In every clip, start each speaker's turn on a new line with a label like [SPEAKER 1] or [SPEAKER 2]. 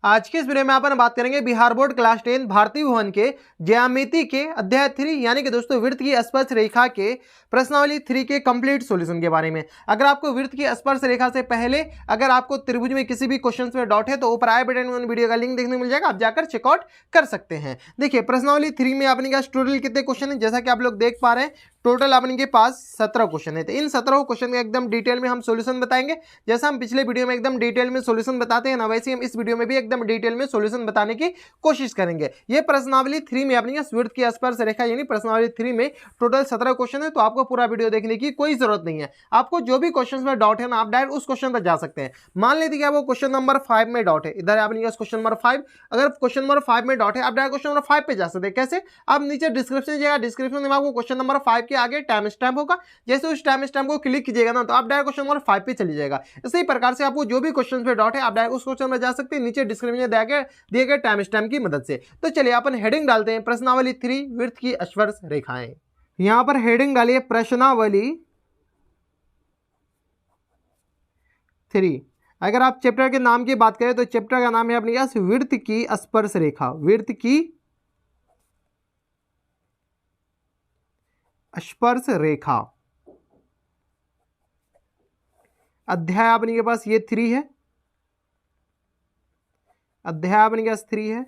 [SPEAKER 1] आज के इस वीडियो में अपन बात करेंगे बिहार बोर्ड क्लास 10 भारतीय भवन के ज्यामिति के अध्याय 3 यानी कि दोस्तों वृत्त की स्पर्श रेखा के प्रश्नावली 3 के कंप्लीट सॉल्यूशन के बारे में। अगर आपको वृत्त की स्पर्श रेखा से पहले अगर आपको त्रिभुज में किसी भी क्वेश्चन में डाउट है तो ऊपर आई बटन में वीडियो का लिंक देखने को मिल जाएगा, आप जाकर चेकआउट कर सकते हैं। देखिए प्रश्नावली 3 में अपने पास टोटल कितने क्वेश्चन है, जैसा कि आप लोग देख पा रहे हैं टोटल अपने के पास 17 क्वेश्चन है। तो इन 17 क्वेश्चन का एकदम डिटेल में हम सॉल्यूशन बताएंगे। जैसा हम पिछले वीडियो में एकदम डिटेल में सॉल्यूशन बताते हैं ना, वैसे हम इस वीडियो में भी एकदम डिटेल में सॉल्यूशन बताने की कोशिश करेंगे। ये प्रश्नावली 3 में अपनी वृत्त की स्पर्श रेखा यानी प्रश्नावली 3 में टोटल 17 क्वेश्चन है, तो आपको पूरा वीडियो देखने की कोई जरूरत नहीं है। आपको जो भी क्वेश्चन में डाउट है ना, आप डायरेक्ट उस क्वेश्चन पर जा सकते हैं। मान लेते कि आपको क्वेश्चन नंबर 5 में डाउट है, इधर आपने क्वेश्चन नंबर 5, अगर क्वेश्चन नंबर 5 में डाउट है आप डायरेक्ट क्वेश्चन नंबर 5 पे जा सकते हैं। कैसे? आप नीचे डिस्क्रिप्शन दीजिएगा, डिस्क्रिप्शन में आपको क्वेश्चन नंबर 5 के आगे टाइम स्टैम्प होगा, जैसे उस टाइम स्टैम्प को क्लिक कीजिएगा ना तो आप डायरेक्ट क्वेश्चन नंबर 5 पे चली जाएगा। इसी प्रकार से आपको जो भी क्वेश्चन पे डाउट है आप डायरेक्ट उस क्वेश्चन में जा सकते हैं, नीचे डिस्क्रिप्शन में दिए गए टाइम स्टैम्प की मदद से। तो चलिए अपन हेडिंग डालते हैं प्रश्नावली 3 वृत्त की स्पर्श रेखाएं। यहां पर हेडिंग डालिए प्रश्नावली 3। अगर आप चैप्टर के नाम की बात करें तो चैप्टर का नाम है अपने पास वृत्त की स्पर्श रेखा, वृत्त की स्पर्श रेखा। अध्याय अपने के पास ये 3 है, अध्याय अपने के पास 3 है।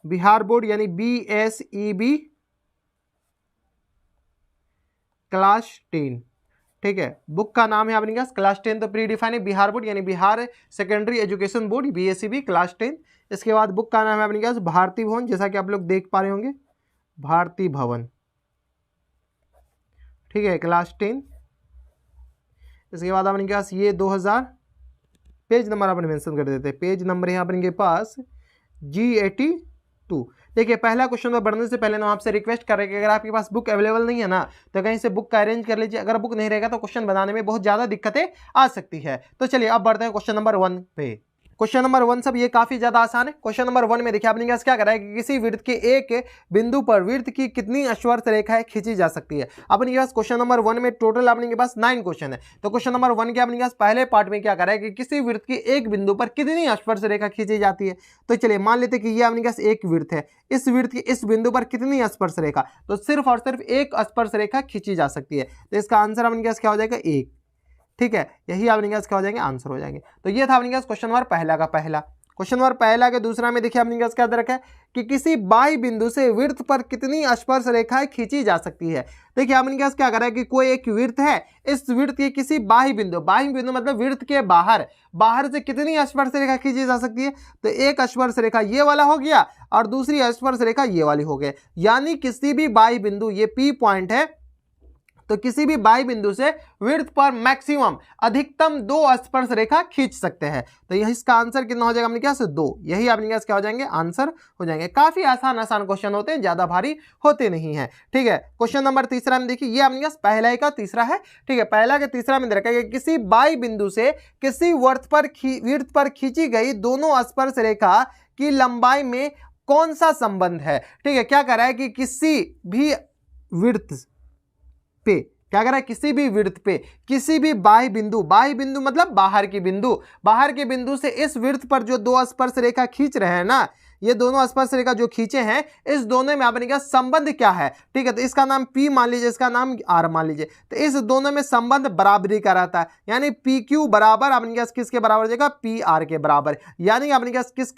[SPEAKER 1] बिहार बोर्ड यानी BSEB क्लास 10, ठीक है। बुक का नाम है अपने पास क्लास 10 तो प्री डिफाइन है, बिहार बोर्ड यानी Bihar secondary education board BSEB class 10। इसके बाद बुक का नाम है अपने पास भारतीय भवन, जैसा कि आप लोग देख पा रहे होंगे भारतीय भवन, ठीक है, क्लास 10। इसके बाद अपने पास ये 2000 पेज नंबर अपन मेंशन कर देते हैं, पेज नंबर है अपने के पास G82। देखिए पहला क्वेश्चन में बढ़ने से पहले ना आपसे रिक्वेस्ट कर रहे हैं कि अगर आपके पास बुक अवेलेबल नहीं है ना तो कहीं से बुक का अरेंज कर लीजिए। अगर बुक नहीं रहेगा तो क्वेश्चन बनाने में बहुत ज़्यादा दिक्कतें आ सकती है। तो चलिए अब बढ़ते हैं क्वेश्चन नंबर 1 पे। क्वेश्चन नंबर 1 सब ये काफी ज्यादा आसान है। क्वेश्चन नंबर 1 में देखिए आपने क्या करा है कि किसी वृत्त के एक बिंदु पर वृत्त की कितनी स्पर्श रेखाएं खींची जा सकती है। अपने पास क्वेश्चन नंबर 1 में टोटल अपने पास 9 क्वेश्चन है। तो क्वेश्चन नंबर 1 के अपने पास पहले पार्ट में क्या करा है कि किसी वृत्त की एक बिंदु पर कितनी स्पर्श रेखा खींची जाती है। तो चलिए मान लेते कि ये अपने पास एक वृत्त है, इस वृत्त की इस बिंदु पर कितनी स्पर्श रेखा, तो सिर्फ और सिर्फ एक स्पर्श रेखा खींची जा सकती है। तो इसका आंसर अपने पास क्या हो जाएगा? 1, ठीक है। यही अपने पास क्या हो जाएंगे? आंसर हो जाएंगे। तो ये था अपने पास क्वेश्चन नंबर पहला का पहला। क्वेश्चन नंबर पहला के दूसरा में देखिए अपने पास क्या दे रखा है कि किसी बाह्य बिंदु से वृत्त पर कितनी स्पर्श रेखाएं खींची जा सकती है। देखिए अपने पास क्या कर रहा है कि कोई एक वृत्त है, इस वृत्त के किसी बाह्य बिंदु मतलब वृत्त के बाहर से कितनी स्पर्श रेखा खींची जा सकती है। तो एक स्पर्श रेखा ये वाला हो गया और दूसरी स्पर्श रेखा ये वाली हो गई, यानी किसी भी बाह्य बिंदु, ये P पॉइंट है, तो किसी भी बाह्य बिंदु से वृत्त पर मैक्सिमम अधिकतम 2 स्पर्श रेखा खींच सकते हैं। तो यही इसका आंसर कितना हो जाएगा अपने पास? 2। यही अपने पास क्या हो जाएंगे? आंसर हो जाएंगे। काफी आसान क्वेश्चन होते हैं, ज्यादा भारी होते नहीं है, ठीक है। क्वेश्चन नंबर तीसरा में देखिए ये अपने पास पहला ही का तीसरा है, ठीक है। पहला के तीसरा में देखा है किसी बाह्य बिंदु से किसी वृत्त पर खींची गई दोनों स्पर्श रेखा की लंबाई में कौन सा संबंध है, ठीक है। क्या कर रहा है कि किसी भी वृत्त पे क्या कर रहा है, किसी भी वृत्त पे किसी भी बाह्य बिंदु मतलब बाहर के बिंदु से इस वृत्त पर जो 2 स्पर्श रेखा खींच रहे हैं ना, ये दोनों स्पर्श रेखा जो खींचे हैं इस दोनों में अपने क्या संबंध क्या है, ठीक है। तो इसका नाम P मान लीजिए, इसका नाम R मान लीजिए। तो इस दोनों में संबंध बराबरी का रहता है, यानी PQ बराबर अपने क्या किसके बराबर हो जाएगा? PR के बराबर। यानी अपने क्या किस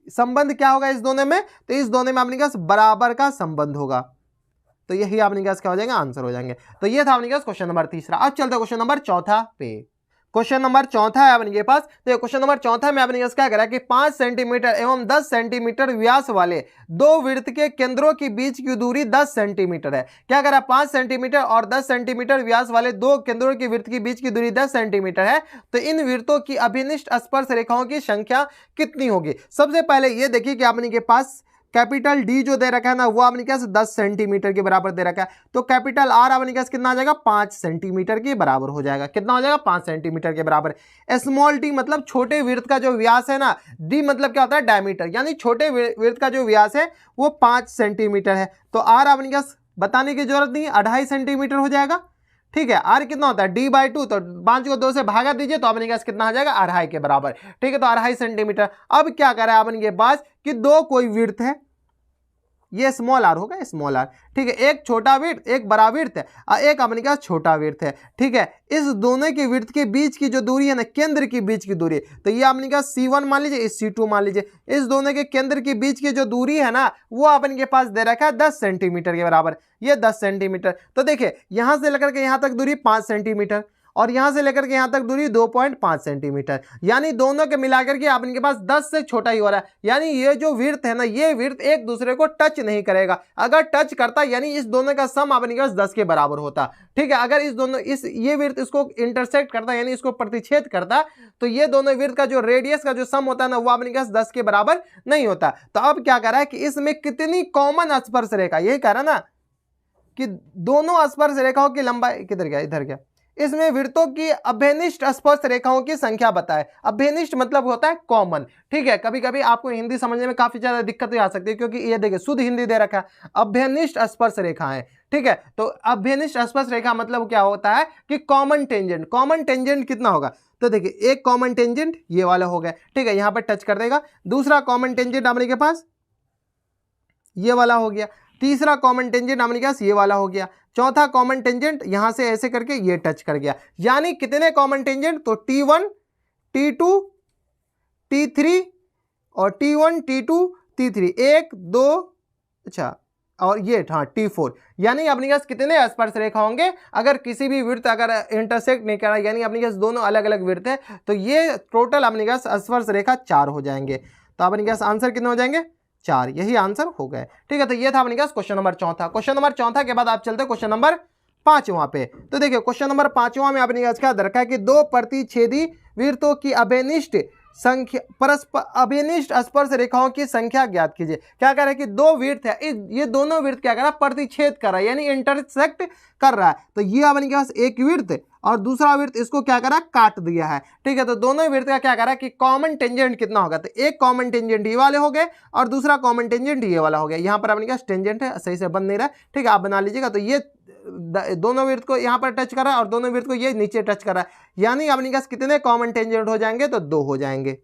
[SPEAKER 1] संबंध क्या होगा इस दोनों में? तो इस दोनों में अपने क्या बराबर का संबंध होगा। तो यही आपने क्या हो जाएगा? आंसर हो जाएंगे। तो ये था अपने पास क्वेश्चन नंबर तीसरा। अब चलते हैं क्वेश्चन नंबर चौथा पे। क्वेश्चन नंबर चौथा है अपने पास। तो क्वेश्चन नंबर चौथा में आपने क्या करा कि 5 सेंटीमीटर एवं 10 सेंटीमीटर व्यास वाले 2 वृत्त के केंद्रों के बीच की दूरी 10 सेंटीमीटर है। क्या करा? 5 सेंटीमीटर और 10 सेंटीमीटर व्यास वाले 2 केंद्रों के वृत्त के बीच की दूरी 10 सेंटीमीटर है। तो इन वृत्तों की अभिनिष्ट स्पर्श रेखाओं की संख्या कितनी होगी? सबसे पहले ये देखिए कि आपने के पास कैपिटल D जो दे रखा है ना वो अपने क्या 10 सेंटीमीटर के बराबर दे रखा है। तो कैपिटल R अपने क्या कितना आ जाएगा? 5 सेंटीमीटर के बराबर हो जाएगा। कितना हो जाएगा? 5 सेंटीमीटर के बराबर। स्मॉल d मतलब छोटे वृत्त का जो व्यास है ना, D मतलब क्या होता है? डायमीटर, यानी छोटे वृत्त का जो व्यास है वो 5 सेंटीमीटर है। तो R अपने क्या बताने की जरूरत नहीं, 2.5 सेंटीमीटर हो जाएगा, ठीक है। आर कितना होता है d/2, तो 5 को 2 से भागा दीजिए तो अपने पास कितना आ जाएगा अढ़ाई के बराबर। ठीक है, तो 2.5 सेंटीमीटर। अब क्या करें अपने पास कि दो कोई विड्थ है, ये स्मॉल आर होगा, स्मॉल आर। ठीक है, एक छोटा विड्थ एक बड़ा विड्थ है और एक अपने पास छोटा विड्थ है। ठीक है, इस दोनों के विड्थ के बीच की जो दूरी है ना, केंद्र के बीच की दूरी, तो ये अपने पास C1 मान लीजिए, इस C2 मान लीजिए। इस दोनों के केंद्र के बीच की जो दूरी है ना, वो अपन के पास दे रखा है 10 सेंटीमीटर के बराबर। ये 10 सेंटीमीटर। तो देखिए यहां से लेकर के यहां तक दूरी 5 सेंटीमीटर और यहां से लेकर के यहां तक दूरी 2.5 सेंटीमीटर, यानी दोनों के मिलाकर के आपके पास 10 से छोटा ही हो रहा है। यानी ये जो विड्थ है ना, ये विड्थ एक दूसरे को टच नहीं करेगा। अगर टच करता यानी इस दोनों का सम आपके पास 10 के बराबर होता। ठीक है, अगर इस दोनों ये विड्थ इसको इंटरसेक्ट करता यानी इसको प्रतिच्छेद करता, तो ये दोनों विड्थ का जो रेडियस का जो सम होता है ना, वो आपके पास 10 के बराबर नहीं होता। तो अब क्या कर रहा है कि इसमें कितनी कॉमन स्पर्श रेखा, यही कह रहा ना कि दोनों स्पर्श रेखाओं की लंबाई, किधर गया इधर गया, इसमें वृत्तों की अभ्यनिष्ठ स्पर्श रेखाओं की संख्या बताए। अभ्यनिष्ठ मतलब होता है कॉमन। ठीक है, कभी कभी आपको हिंदी समझने में काफी ज्यादा दिक्कत आ सकती है, क्योंकि ये देखिए शुद्ध हिंदी दे रखा है अभ्यनिष्ठ स्पर्श रेखाएं। ठीक है, तो अभ्यनिष्ठ स्पर्श रेखा मतलब क्या होता है कि कॉमन टेंजेंट। कॉमन टेंजेंट कितना होगा, तो देखिए एक कॉमन टेंजेंट ये वाला हो गया। ठीक है, यहां पर टच कर देगा। दूसरा कॉमन टेंजेंट अपने के पास ये वाला हो गया। तीसरा कॉमन टेंजेंट अपने पास ये वाला हो गया। चौथा कॉमन टेंजेंट यहां से ऐसे करके ये टच कर गया। यानी कितने कॉमन टेंजेंट, तो T1 T2 T3 और T1 T2 T3, 1 2 अच्छा और ये हाँ T4। यानी अपने पास कितने स्पर्श रेखा होंगे, अगर किसी भी वृत्त अगर इंटरसेक्ट नहीं करा, यानी अपने पास दोनों अलग अलग वृत्त है, तो ये टोटल अपने पास स्पर्श रेखा 4 हो जाएंगे। तो अपने पास आंसर कितने हो जाएंगे, 4। यही आंसर हो गए। ठीक है, तो ये था अपने पास क्वेश्चन नंबर चौथा। क्वेश्चन नंबर चौथा के बाद आप चलते हैं क्वेश्चन नंबर 5वां पे। तो देखिए क्वेश्चन नंबर 5वां में आपने क्या रखा है कि दो प्रतिच्छेदी वृत्तों की अभ्यनिष्ठ संख्या परस्पर अभ्यनिष्ठ स्पर्श रेखाओं की संख्या ज्ञात कीजिए। क्या कह रहा है कि दो वृत्त है, ये दोनों वृत्त क्या कर रहा है, प्रतिच्छेद कर रहा है यानी इंटरसेक्ट कर रहा है। तो ये अपने पास एक वृत्त और दूसरा वृत्त इसको क्या करा, काट दिया है। ठीक है, तो दोनों वृत्त का क्या करा कि कॉमन टेंजेंट कितना होगा, तो एक कॉमन टेंजेंट ये वाले हो गए और दूसरा कॉमन टेंजेंट ये वाला हो गया। यहाँ पर अपने पास टेंजेंट है, सही से बन नहीं रहा। ठीक है, आप बना लीजिएगा। तो ये दोनों वृत्त को यहाँ पर टच कर रहा है और दोनों वृत्त को ये नीचे टच कर रहा है, यानी अपने पास कितने कॉमन टेंजेंट हो जाएंगे, तो 2 हो जाएंगे।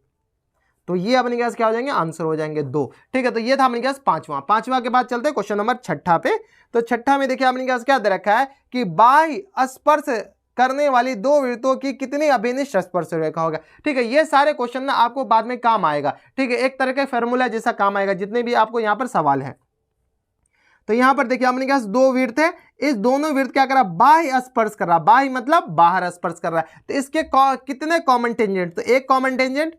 [SPEAKER 1] तो ये अपने पास क्या हो जाएंगे, आंसर हो जाएंगे 2। ठीक है, तो ये था अपने पास 5वां के बाद चलते हैं क्वेश्चन नंबर 6 पे। तो 6 में देखिए अपने पास क्या दे रखा है कि बाह्य स्पर्श करने वाली दो वृत्तों की कितनी अभिनिष्ठ स्पर्श रेखा होगा। ठीक है, ये सारे क्वेश्चन ना आपको बाद में काम आएगा। ठीक है, एक तरह का फॉर्मूला जैसा काम आएगा जितने भी आपको यहाँ पर सवाल है। तो यहां पर देखिए अपने पास दो वृत्त है, इस दोनों वृत्त क्या कर रहा है, बाह्य स्पर्श कर रहा है। बाह्य मतलब बाहर स्पर्श कर रहा है। तो इसके कितने कॉमन टेंजेंट, तो एक कॉमन टेंजेंट,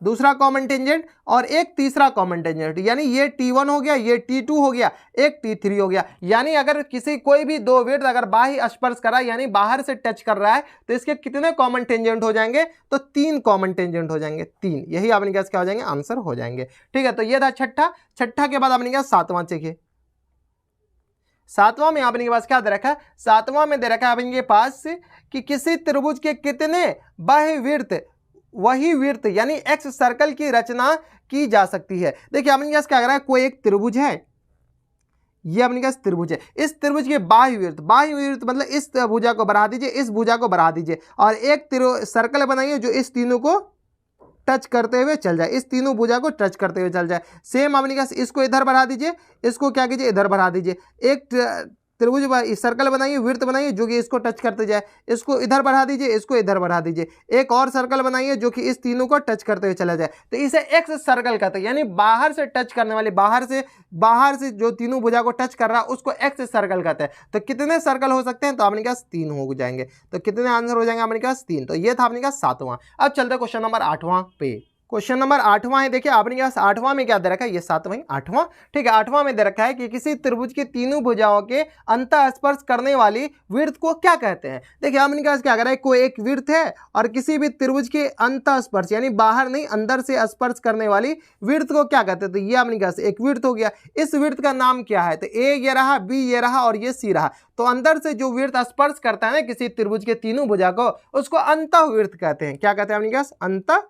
[SPEAKER 1] दूसरा कॉमन टेंजेंट और एक तीसरा कॉमन टेंजेंट, यानी ये T1 हो गया, ये T2 हो गया, एक T3 हो गया। यानी अगर किसी कोई भी दो वृत्त अगर बाह्य स्पर्श कर रहा है यानी बाहर से टच कर रहा है, तो इसके कितने कॉमन टेंजेंट हो जाएंगे, तो 3 कॉमन टेंजेंट हो जाएंगे, 3। यही अपने पास क्या हो जाएंगे, आंसर हो जाएंगे। ठीक है, तो ये था 6 के बाद अपने पास 7वां चेकिए। 7वां में आपने के पास क्या दे रखा है, 7वां में दे रखा है आपके पास कि किसी त्रिभुज के कितने बाह्य वृत्त वही वृत्त यानी एक्स सर्कल की रचना की जा सकती है। देखिए अपने पास क्या कर रहा है, कोई एक त्रिभुज है, ये अपने पास त्रिभुज है, इस त्रिभुज के बाह्य वृत्त मतलब इस भुजा को बढ़ा दीजिए, इस भुजा को बढ़ा दीजिए और एक सर्कल बनाइए जो इस तीनों को टच करते हुए चल जाए, इस तीनों भुजा को टच करते हुए चल जाए। सेम अपने पास इसको इधर बढ़ा दीजिए, इसको क्या कीजिए, इधर बढ़ा दीजिए। एक त्रिभुज सर्कल बनाइए, वृत्त बनाइए जो कि इसको टच करते जाए, इसको इधर बढ़ा दीजिए, इसको इधर बढ़ा दीजिए। एक और सर्कल बनाइए जो कि इस तीनों को टच करते हुए चला जाए, तो इसे एक्स सर्कल कहते हैं। यानी बाहर से टच करने वाले, बाहर से जो तीनों भुजा को टच कर रहा है उसको एक्स सर्कल कहते हैं। तो कितने सर्कल हो सकते हैं, तो अपने पास 3 हो जाएंगे। तो कितने आंसर हो जाएंगे अपने पास, 3। तो ये था अपने पास 7वां। अब चलते क्वेश्चन नंबर 8वां पे। क्वेश्चन नंबर 8वां है, देखिए आपने पास 8वां में क्या दे रखा है, ये 7वां 8वां। ठीक है, 8वां में दे रखा है कि किसी त्रिभुज की तीनों भुजाओं के अंतः स्पर्श करने वाली वृत्त को क्या कहते हैं। देखिए आपने पास क्या कर रहा है, कोई एक वृत्त है और किसी भी त्रिभुज के अंतः स्पर्श यानी बाहर नहीं अंदर से स्पर्श करने वाली वृत्त को क्या कहते हैं। तो ये आपने पास एक वृत्त हो गया, इस वृत्त का नाम क्या है, तो ए ये रहा, बी ये रहा और ये सी रहा। तो अंदर से जो वृत्त स्पर्श करता है ना किसी त्रिभुज के तीनों भुजा को, उसको अंतः वृत्त कहते हैं। क्या कहते हैं अपने पास, अंतः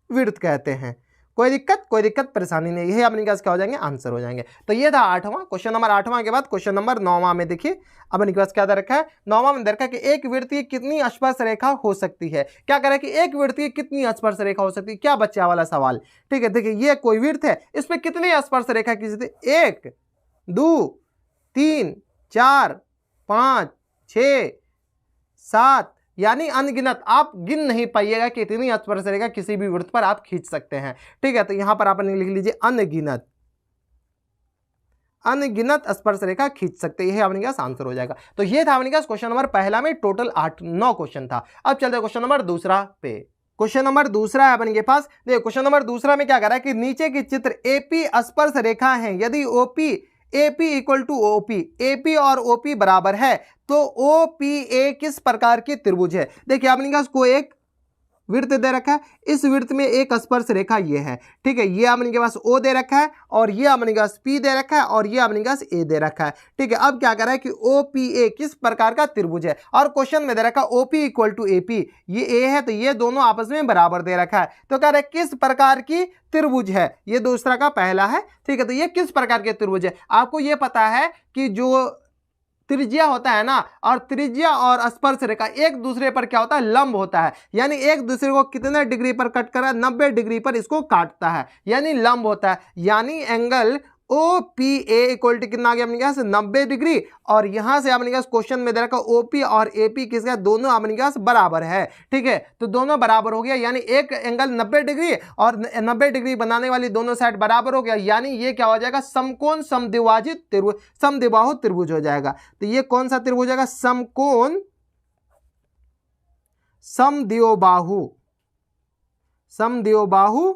[SPEAKER 1] वृत्त कहते हैं। कोई दिक्कत परेशानी नहीं, यही अपने पास क्या हो जाएंगे, आंसर हो जाएंगे। तो ये था 8वां क्वेश्चन नंबर 8वां के बाद क्वेश्चन नंबर 9वां में देखिए अपने पास क्या दे रखा है। 9वां में दे रखा है कि एक वृत्त की कितनी स्पर्श रेखा हो सकती है। क्या कह रहा है कि एक वृत्त की कितनी स्पर्श रेखा हो सकती है, क्या बच्चा वाला सवाल। ठीक है, देखिए ये कोई वृत्त है, इसमें कितनी स्पर्श रेखा खींचती, 1 2 3 4 5 6 7, यानी अनगिनत, आप गिन नहीं पाइएगा कि इतनी स्पर्श रेखा किसी भी वृत्त पर आप खींच सकते हैं। ठीक है, तो यहां पर आपने लिख लीजिए अनगिनत स्पर्श रेखा खींच सकते, यही आपने क्या आंसर हो जाएगा। तो ये था आपने क्या क्वेश्चन नंबर पहला में टोटल 8-9 क्वेश्चन था। अब चलते हैं क्वेश्चन नंबर दूसरा पे। क्वेश्चन नंबर दूसरा है अपने के पास। देखिए क्वेश्चन नंबर दूसरा में क्या कर रहा है कि नीचे की चित्र एपी स्पर्श रेखा है, यदि OP AP equal to OP, AP और OP बराबर है तो OPA किस प्रकार की त्रिभुज है। देखिए आपने कहा कोई एक वृत्त दे रखा है, इस वृत्त में एक स्पर्श रेखा ये है। ठीक है, ये आपने के पास O दे रखा है और ये आपने के पास P दे रखा है और ये आपने के पास A दे रखा है। ठीक है, अब क्या कर रहा है कि OPA किस प्रकार का त्रिभुज है, और क्वेश्चन में दे रखा है OP इक्वल टू AP, ये A है तो ये दोनों आपस में बराबर दे रखा है। तो कह रहा है किस प्रकार की त्रिभुज है, ये दूसरा का पहला है। ठीक है, तो ये किस प्रकार के त्रिभुज है। आपको ये पता है कि जो त्रिज्या होता है ना, और त्रिज्या और स्पर्श रेखा एक दूसरे पर क्या होता है, लंब होता है, यानी एक दूसरे को कितने डिग्री पर कट कर रहा है, 90 डिग्री पर इसको काटता है, यानी लंब होता है। यानी एंगल OPA इक्वल टू कितना आ गया अपने पास, 90 डिग्री। और यहां से अपने पास क्वेश्चन में दे रखा OP और AP किसका, दोनों अपने पास बराबर है। ठीक है, तो दोनों बराबर हो गया, यानी एक एंगल 90 डिग्री और 90 डिग्री बनाने वाली दोनों साइड बराबर हो गया, यानी ये क्या हो जाएगा, समकोण समद्विभाजित त्रिभुज, समद्विबाहु त्रिभुज हो जाएगा। तो ये कौन सा त्रिभुज हो जाएगा, समकोण समद्विबाहु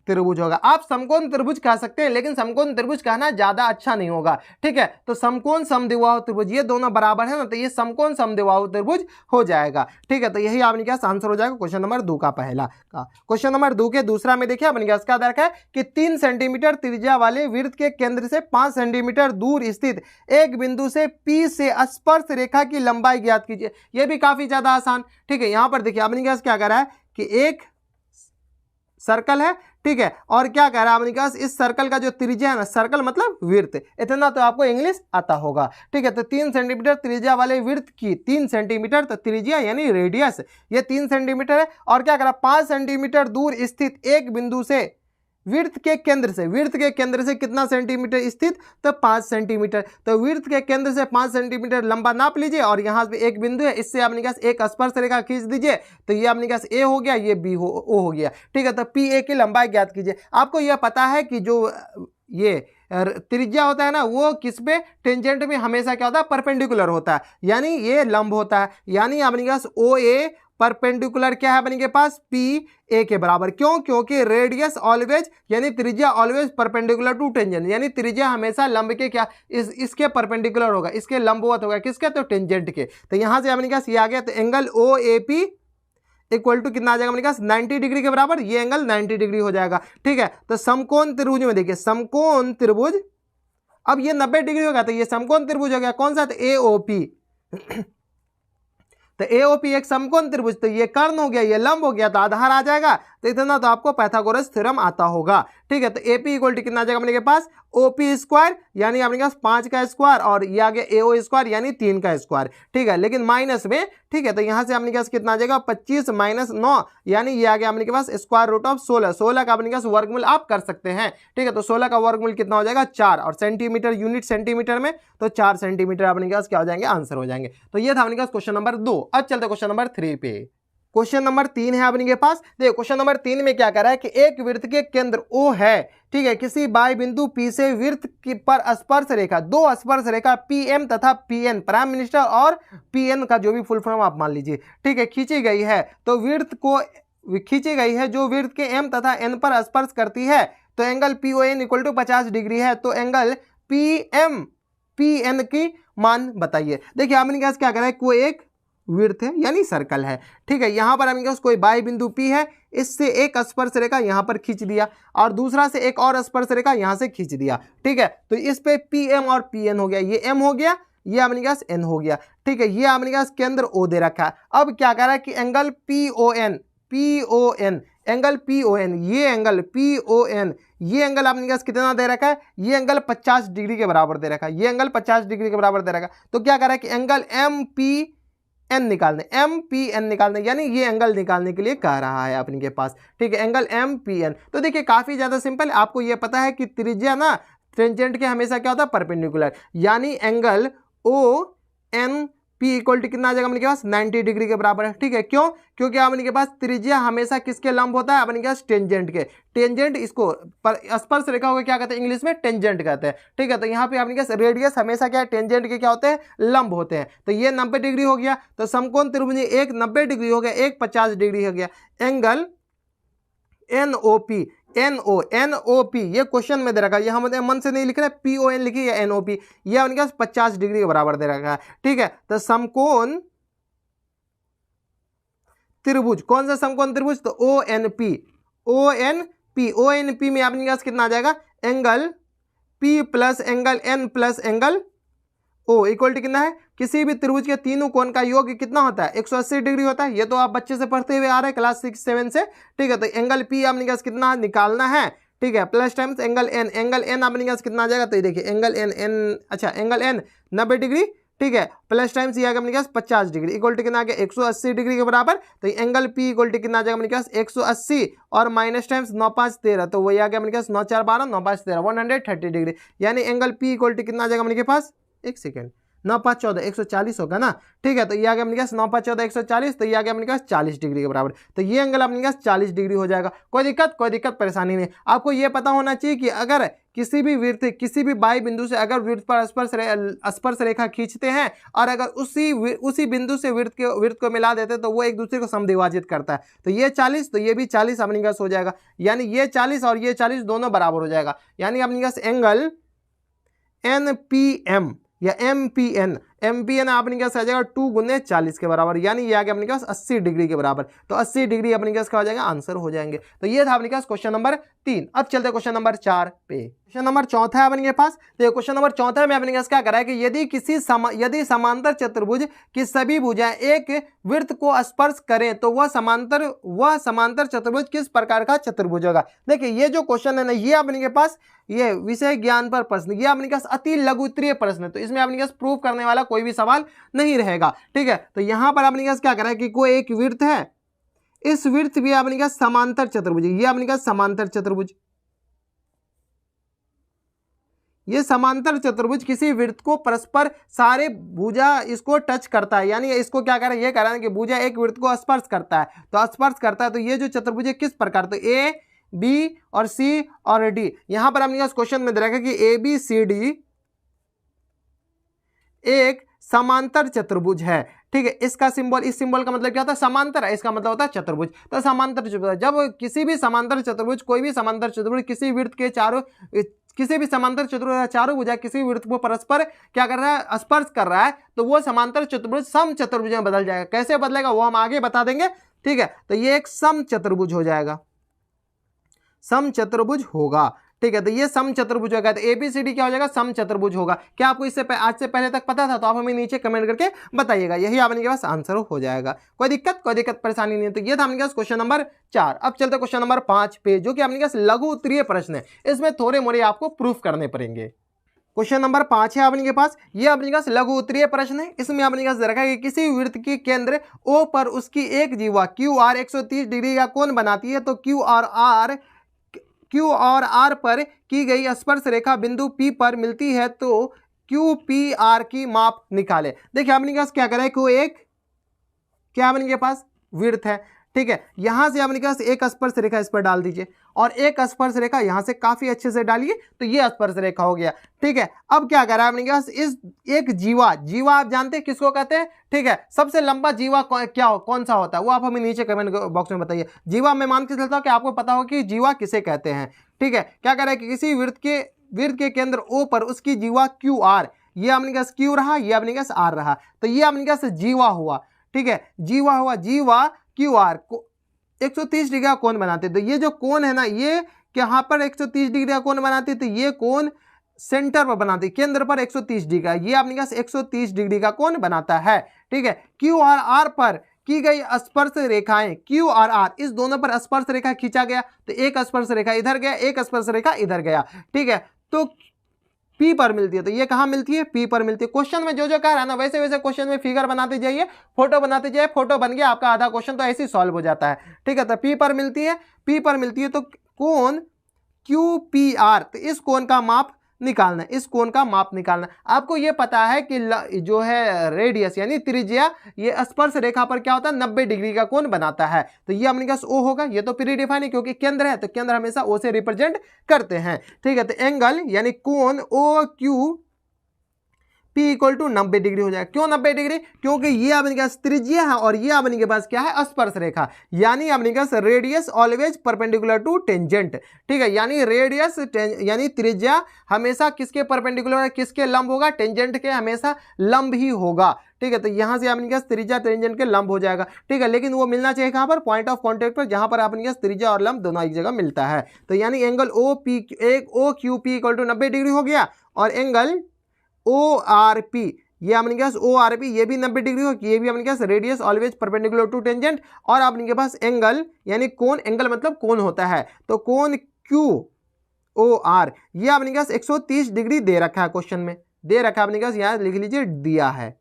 [SPEAKER 1] त्रिभुज होगा। आप समकोण त्रिभुज कह सकते हैं, लेकिन समकोण त्रिभुज कहना ज्यादा अच्छा नहीं होगा। ठीक है, तो समकोण समद्विबाहु त्रिभुज, ये दोनों बराबर है ना, तो ये समकोण समद्विबाहु त्रिभुज हो जाएगा। ठीक है, तो यही आपने क्या आंसर हो जाएगा क्वेश्चन नंबर 2 का पहला का। क्वेश्चन नंबर 2 के दूसरा में देखिए अपने क्या दर्ज है कि 3 सेंटीमीटर त्रिज्या वाले वृत्त के केंद्र से 5 सेंटीमीटर दूर स्थित एक बिंदु से P से स्पर्श रेखा की लंबाई ज्ञात कीजिए। यह भी काफी ज्यादा आसान। ठीक है, यहां पर देखिए अपने क्या कह रहा है कि एक सर्कल है। ठीक है, और क्या कह रहा है अपने पास, इस सर्कल का जो त्रिज्या है ना, सर्कल मतलब वृत्त, इतना तो आपको इंग्लिश आता होगा। ठीक है, तो 3 सेंटीमीटर त्रिज्या वाले वृत्त की 3 सेंटीमीटर तो त्रिज्या यानी रेडियस, ये 3 सेंटीमीटर है। और क्या करा, 5 सेंटीमीटर दूर स्थित एक बिंदु से वृत्त के केंद्र से कितना सेंटीमीटर स्थित, तो 5 सेंटीमीटर। तो वृत्त के केंद्र से 5 सेंटीमीटर लंबा नाप लीजिए, और यहाँ पे एक बिंदु है, इससे अपने पास एक स्पर्श रेखा खींच दीजिए। तो ये अपने पास A हो गया, ये B O हो गया। ठीक है, तो PA की लंबाई ज्ञात कीजिए। आपको यह पता है कि जो ये त्रिज्या होता है ना, वो किस पे, टेंजेंट में हमेशा क्या होता है, परपेंडिकुलर होता है, यानी ये लंब होता है। यानी अपने पास OA परपेंडिकुलर क्या है अपने के पास, PA के बराबर। क्यों, क्योंकि रेडियस ऑलवेज यानी त्रिज्या ऑलवेज परपेंडिकुलर टू टेंजेंट, यानी त्रिज्या हमेशा लंब के क्या, इसके परपेंडिकुलर होगा, इसके लंबवत होगा, किसके, तो टेंजेंट के। तो यहां से अपने पास ये आ गया, तो एंगल OAP इक्वल टू कितना आ जाएगा अपने पास, 90 डिग्री के बराबर। ये एंगल 90 डिग्री हो जाएगा। ठीक है, तो समकोण त्रिभुज में देखिए, समकोण त्रिभुज, अब ये 90 डिग्री होगा, तो ये समकोण त्रिभुज हो गया, कौन सा, तो AOP। तो AOP एक समकोण त्रिभुज, तो ये कर्ण हो गया, ये लंब हो गया, तो आधार आ जाएगा। तो इतना तो आपको पाइथागोरस थ्योरम आता होगा। ठीक है, तो AP इक्वल टू कितना आ जाएगा अपने के पास, OP स्क्वायर यानी अपने पास 5 का स्क्वायर, और ये आ गया AO स्क्वायर यानी 3 का स्क्वायर। ठीक है, लेकिन माइनस में। ठीक है, तो यहां से अपने पास कितना आ जाएगा, 25 माइनस 9, यानी ये आ गया अपने के पास स्क्वायर रूट ऑफ 16। 16 का अपने पास वर्गमूल आप कर सकते हैं। ठीक है, तो 16 का वर्गमूल कितना हो जाएगा, 4, और सेंटीमीटर यूनिट सेंटीमीटर में, तो 4 सेंटीमीटर अपने के पास क्या हो जाएंगे, आंसर हो जाएंगे। तो ये था अपने पास क्वेश्चन नंबर 2। अब चलते क्वेश्चन नंबर 3 पे। क्वेश्चन नंबर 3 है अपने के पास। देखो क्वेश्चन नंबर 3 में क्या कर रहा है कि एक वृत्त के केंद्र O है। ठीक है, किसी बाह्य बिंदु P से वृत्त पर स्पर्श रेखा, 2 स्पर्श रेखा PM तथा PN, प्राइम मिनिस्टर और PN का जो भी फुल फॉर्म आप मान लीजिए। ठीक है, खींची गई है, तो वृत्त को खींची गई है जो वृत्त के M तथा N पर स्पर्श करती है, तो angle PON equal to 50 degree है। तो एंगल PN की मान बताइए। देखिए आपने क्या करा है, कोई एक वृत्त है यानी सर्कल है। ठीक है, यहां पर हमें कोई बाह्य बिंदु P है, इससे एक स्पर्श रेखा यहां पर खींच दिया, और दूसरा से एक और स्पर्श रेखा यहां से खींच दिया। ठीक है, तो इस पे PM और PN हो गया, ये M हो गया, ये अपने पास N हो गया। ठीक है, ये अपने पास केंद्र O दे रखा है। अब क्या कह रहा है कि एंगल PON एंगल PON, ये एंगल PON, ये एंगल आपने पास कितना दे रखा है, ये एंगल 50 डिग्री के बराबर दे रखा है, ये एंगल 50 डिग्री के बराबर दे रखा है। तो क्या कर रहा है कि एंगल MPN निकालने, MPN निकालने, यानी ये एंगल निकालने के लिए कह रहा है अपने के पास, ठीक है, एंगल MPN। तो देखिए काफी ज्यादा सिंपल, आपको ये पता है कि त्रिज्या ना टेंजेंट के हमेशा क्या होता है, परपेंडिकुलर, यानी एंगल ONP इक्वल टू कितना आ जाएगा अपने के पास 90 डिग्री के बराबर है, ठीक है। क्यों? क्योंकि अपने के पास त्रिज्या हमेशा किसके लंब होता है, अपने के पास टेंजेंट के। टेंजेंट इसको स्पर्श रेखा को क्या कहते हैं इंग्लिश में, टेंजेंट कहते हैं, ठीक है। तो यहाँ पे अपने के पास रेडियस हमेशा क्या है, टेंजेंट के क्या होते हैं, लंब होते हैं। तो ये 90 डिग्री हो गया, तो समकोण त्रिभुज एक 90 डिग्री हो गया, एक 50 डिग्री हो गया। एंगल NOP ये क्वेश्चन में दे रखा है, यहाँ मतलब मन से नहीं लिख रहा है, PON लिखिए या NOP, ये उनके पास 50 डिग्री के बराबर दे रखा है, ठीक है। तो समकोण त्रिभुज, कौन सा समकोण त्रिभुज, तो ONP में आपके पास कितना आ जाएगा, angle P plus angle N plus angle O equal to कितना है, किसी भी त्रिभुज के तीनों कोण का योग कितना होता है, 180 डिग्री होता है। ये तो आप बच्चे से पढ़ते हुए आ रहे हैं क्लास 6-7 से, ठीक है। तो एंगल P आपने पास कितना निकालना है, ठीक है, plus times angle N, angle N आपने पास कितना आ जाएगा, तो ये देखिए एंगल N, अच्छा एंगल N 90 डिग्री, ठीक है, प्लस टाइम्स ये आएगा अपने पास 50 डिग्री इक्वल टू कितना आ गया 180 डिग्री के बराबर। तो एंगल P इक्वल टू कितना आ जाएगा अपने पास 180 और माइनस टाइम्स 9 5 13, तो वही आ गया अपने पास 9 4 12 9 5 13 130 डिग्री, यानी एंगल P इक्वल टू कितना आ जाएगा अपने पास, एक सेकेंड, 9 5 14 140 होगा ना, ठीक है। तो ये आ गया अपने पास 9 5 14 140, तो ये आ गया अपने पास 40 डिग्री के बराबर। तो ये एंगल अपने पास 40 डिग्री हो जाएगा। कोई दिक्कत परेशानी नहीं। आपको ये पता होना चाहिए कि अगर किसी भी वृत्त, किसी भी बाई बिंदु से अगर वृत्त पर स्पर्श रेखा खींचते हैं और अगर उसी बिंदु से वृत्त को मिला देते हैं तो वो एक दूसरे को समद्विभाजित करता है। तो ये 40, तो ये भी 40 अपने पास हो जाएगा, यानी ये 40 और ये 40 दोनों बराबर हो जाएगा, यानी अपने पास एंगल NPM या MPN आपने क्या आ जाएगा 2 गुने 40 के बराबर, यानी ये आ गया अपने पास 80 डिग्री के बराबर। तो 80 डिग्री अपने पास क्या हो जाएगा, आंसर हो जाएंगे। तो ये था अपने पास क्वेश्चन नंबर 3। अब चलते हैं क्वेश्चन नंबर 4 पे। क्वेश्चन नंबर 4 है अपने पास। तो क्वेश्चन नंबर 4 में अपने पास क्या करा है कि यदि समांतर चतुर्भुज की सभी भुजाएं एक वृत्त को स्पर्श करें तो वह समांतर चतुर्भुज किस प्रकार का चतुर्भुज होगा। देखिए ये जो क्वेश्चन है ना, ये अपने के पास ये विषय ज्ञान पर प्रश्न, ये अपने पास अति लघुत्तरीय प्रश्न है, तो इसमें अपने पास प्रूव करने वाला कोई भी सवाल नहीं रहेगा, ठीक है। तो यहां पर अपने पास क्या करा है कि कोई एक वृत्त है, इस वृत्त भी अपने पास समांतर चतुर्भुज, ये अपने पास समांतर चतुर्भुज, ये समांतर चतुर्भुज किसी वृत्त को परस्पर सारे भुजा इसको टच करता है, यानी इसको क्या करें, ये कह रहे हैं कि भुजा एक वृत्त को स्पर्श करता है, तो स्पर्श करता है, तो ये जो चतुर्भुज है किस प्रकार, तो A B और C और D। यहां पर हमने क्वेश्चन में दे रखा है कि ABCD एक समांतर चतुर्भुज है, ठीक है। इसका सिंबल, इस सिंबल का मतलब क्या होता है, समांतर है, इसका मतलब होता है चतुर्भुज। तो समांतर चतुर्भुज, जब किसी भी समांतर चतुर्भुज, कोई भी समांतर चतुर्भुज किसी वृत्त के किसी भी समांतर चतुर्भुज चारों भुजा किसी वृत्त को परस्पर क्या कर रहा है, स्पर्श कर रहा है, तो वो समांतर चतुर्भुज सम चतुर्भुज में बदल जाएगा। कैसे बदलेगा वो हम आगे बता देंगे, ठीक है। तो ये एक सम चतुर्भुज हो जाएगा, सम चतुर्भुज होगा, ठीक है। तो ये सम चतुर्भुज होगा, तो ABCD क्या हो जाएगा, सम चतुर्भुज होगा। क्या आपको इससे आज से पहले तक पता था, तो आप हमें नीचे कमेंट करके बताइएगा, यही आपके पास आंसर हो जाएगा। कोई दिक्कत परेशानी नहीं है। तो ये था आपके पास क्वेश्चन नंबर 4। अब चलते क्वेश्चन नंबर 5 पे, जो कि आपके पास लघु उत्तरीय प्रश्न है, इसमें थोड़े मोड़े आपको प्रूफ करने पड़ेंगे। क्वेश्चन नंबर 5 है आपके पास, ये अपने पास लघु उत्तरीय प्रश्न है। इसमें आपने पास रखा है कि किसी वृत्त के केंद्र O पर उसकी एक जीवा QR 130 डिग्री का कोण बनाती है, तो Q और R पर की गई स्पर्श रेखा बिंदु P पर मिलती है, तो QPR की माप निकाले। देखिए आपने पास क्या करा है, कोई एक क्या आपके पास वृत्त है, ठीक है। यहां से आपने पास एक स्पर्श रेखा इस पर डाल दीजिए और एक स्पर्श रेखा यहां से काफी अच्छे से डालिए, तो ये स्पर्श रेखा हो गया, ठीक है। अब क्या करा आपने पास, इस एक जीवा आप जानते हैं किसको कहते हैं, ठीक है। सबसे लंबा जीवा कौन सा होता है, वो आप हमें नीचे कमेंट बॉक्स में बताइए। जीवा मैं मान के चलता हूं कि आपको पता हो कि जीवा किसे कहते हैं, ठीक है। क्या कह रहा है कि किसी वृत्त के केंद्र O पर उसकी जीवा QR, ये आपने पास Q रहा, ये आपने पास R रहा, तो ये आपने पास जीवा हुआ, ठीक है। जीवा QR को 130 डिग्री का कोण बनाते, तो ये जो कोण है ना, ये यहाँ पर 130 डिग्री का कोण बनाते, तो ये कोण सेंटर पर बनाते, केंद्र पर 130 डिग्री का, ये आपने पास 130 डिग्री का कोण बनाता है, ठीक है। Q और R पर की गई स्पर्श रेखाएं Q और R, इस दोनों पर स्पर्श रेखा खींचा गया, तो एक स्पर्श रेखा इधर गया, एक स्पर्श रेखा इधर गया, ठीक है, तो P पर मिलती है, तो ये कहां मिलती है? P पर मिलती है। क्वेश्चन में जो जो कह रहा है ना वैसे वैसे क्वेश्चन में फिगर बनाते जाइए, फोटो बनाते जाइए, फोटो बन गया आपका आधा क्वेश्चन, तो ऐसे ही सॉल्व हो जाता है, ठीक है। तो P पर मिलती है, P पर मिलती है, तो कोण QPR, तो इस कोण का माप निकालना है, इस कोण का माप निकालना है। आपको ये पता है कि जो है रेडियस यानी त्रिज्या, ये स्पर्श रेखा पर क्या होता है? 90 डिग्री का कोण बनाता है, तो ये अपने पास O होगा, ये तो प्री डिफाइन है क्योंकि केंद्र है, तो केंद्र हमेशा O से रिप्रेजेंट करते हैं, ठीक है। तो एंगल यानी कोण OQ P equal to 90 degree हो जाएगा। क्यों 90 डिग्री? क्योंकि ये अपने पास त्रिज्या है और ये अपने के पास क्या है? स्पर्श रेखा, यानी अपने पास radius always perpendicular to tangent, ठीक है। यानी रेडियस यानी त्रिज्या हमेशा किसके परपेंडिकुलर है? किसके लंब होगा? टेंजेंट के हमेशा लंब ही होगा, ठीक है। तो यहां से अपने पास त्रिज्या टेंजेंट के लंब हो जाएगा, ठीक है। लेकिन वो मिलना चाहिए कहां पर? पॉइंट ऑफ कांटेक्ट पर, जहां पर अपने पास त्रिज्या और लंब दोनों एक जगह मिलता है। तो यानी angle OQP equal to 90 degree हो गया, और एंगल ORP, ये अपने पास ORP ये भी 90 डिग्री हो, ये भी अपने पास radius always perpendicular to tangent, और अपने के पास एंगल यानी कोण, एंगल मतलब कोण होता है, तो कोण QOR ये अपने पास 130 डिग्री दे रखा है, क्वेश्चन में दे रखा है अपने पास, यहाँ लिख लीजिए दिया है,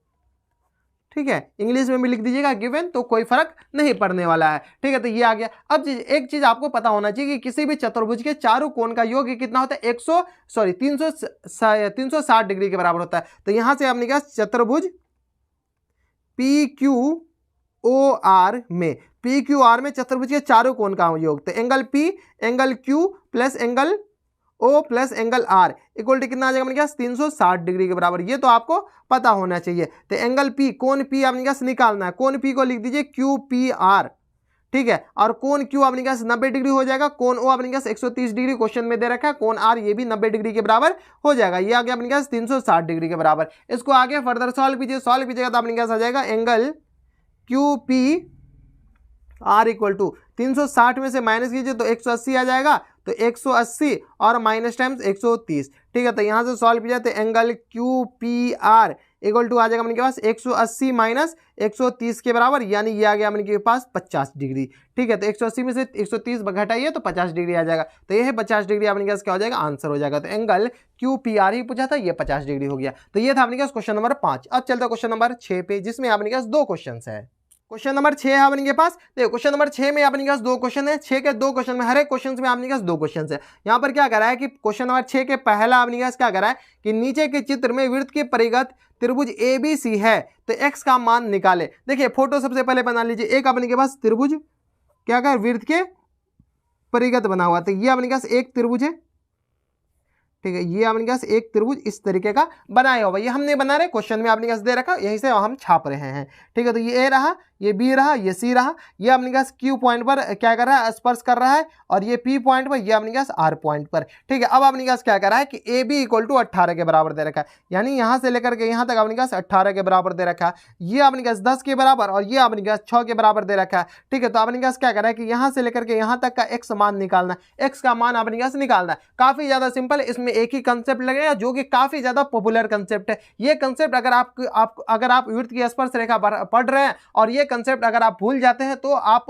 [SPEAKER 1] ठीक है। इंग्लिश में भी लिख दीजिएगा गिवन, तो कोई फर्क नहीं पड़ने वाला है, ठीक है। तो ये आ गया। अब एक चीज आपको पता होना चाहिए कि किसी भी चतुर्भुज के चारों कोण का योग कितना होता है? 360 डिग्री के बराबर होता है। तो यहां से आपने कहा चतुर्भुज PQOR में, PQR में चतुर्भुज के चारों कोण का योग, तो angle P angle Q plus angle O plus angle R equal to कितना आ जाएगा अपने पास? 360 डिग्री के बराबर, ये तो आपको पता होना चाहिए। तो एंगल P, कोण P अपने पास निकालना है, कोण P को लिख दीजिए QPR, ठीक है, और कोण Q अपने पास 90 डिग्री हो जाएगा, कोण O अपने पास 130 डिग्री क्वेश्चन में दे रखा है, कोण R ये भी 90 डिग्री के बराबर हो जाएगा, ये आ गया अपने पास 360 डिग्री के बराबर। इसको आगे फर्दर सॉल्व कीजिएगा तो अपने पास आ जाएगा एंगल QPR इक्वल टू 360 में से माइनस कीजिए तो 180 आ जाएगा, तो 180 और माइनस टाइम्स 130, ठीक है। तो यहां से सॉल्व किया तो एंगल QPR इक्वल टू आ जाएगा अपने के पास 180 माइनस 130 के बराबर, यानी ये आ गया अपने के पास 50 डिग्री, ठीक है। तो 180 में से 130 घटाइए तो 50 डिग्री आ जाएगा, तो ये है 50 डिग्री अपने के पास क्या हो जाएगा? आंसर हो जाएगा। तो एंगल QPR ही पूछा था, ये 50 डिग्री हो गया। तो ये था अपने के पास क्वेश्चन नंबर 5। अब चलता है क्वेश्चन नंबर 6 पे, जिसमें अपने के पास 2 क्वेश्चन है। क्वेश्चन नंबर 6 है अपने के पास, देखो क्वेश्चन नंबर 6 में अपने पास 2 क्वेश्चन है, 6 के 2 क्वेश्चन में, हर एक क्वेश्चन में अपने पास 2 क्वेश्चन है। यहाँ पर क्या करा है कि क्वेश्चन नंबर 6 के पहला अपने पास क्या करा है कि नीचे के चित्र में वृत्त के परिगत त्रिभुज ABC है, तो x का मान निकाले। देखिए फोटो सबसे पहले बना लीजिए, एक अपने के पास त्रिभुज क्या कर वृत्त के परिगत बना हुआ, तो ये अपने पास एक त्रिभुज है, ठीक है, ये अपने पास एक त्रिभुज इस तरीके का बनाया हुआ, ये हम नहीं बना रहे, क्वेश्चन में अपने पास दे रखा, यहीं से हम छाप रहे हैं, ठीक है। तो ये A रहा, ये B रहा, ये C रहा, ये अपने पास Q पॉइंट पर क्या कर रहा है? स्पर्श कर रहा है, और ये P पॉइंट पर, ये अपने पास R पॉइंट पर, ठीक है। अब अपने पास क्या कर रहा है कि AB इक्वल टू 18 के बराबर दे रखा है, यानी यहां से लेकर के यहां तक अपने पास 18 के बराबर दे रखा है, ये अपने पास 10 के बराबर, और ये अपने पास 6 के बराबर दे रखा है, ठीक है। तो अपने पास क्या कर रहा है कि यहां से लेकर के यहां तक का x मान निकालना है, x का मान अपने पास निकालना है। काफी ज्यादा सिंपल है, इसमें एक ही कंसेप्ट लगेगा जो कि काफी ज्यादा पॉपुलर कंसेप्ट है। ये कंसेप्ट अगर आप वृत्त की स्पर्श रेखा पढ़ रहे हैं और ये कंसेप्ट अगर आप भूल जाते हैं तो आप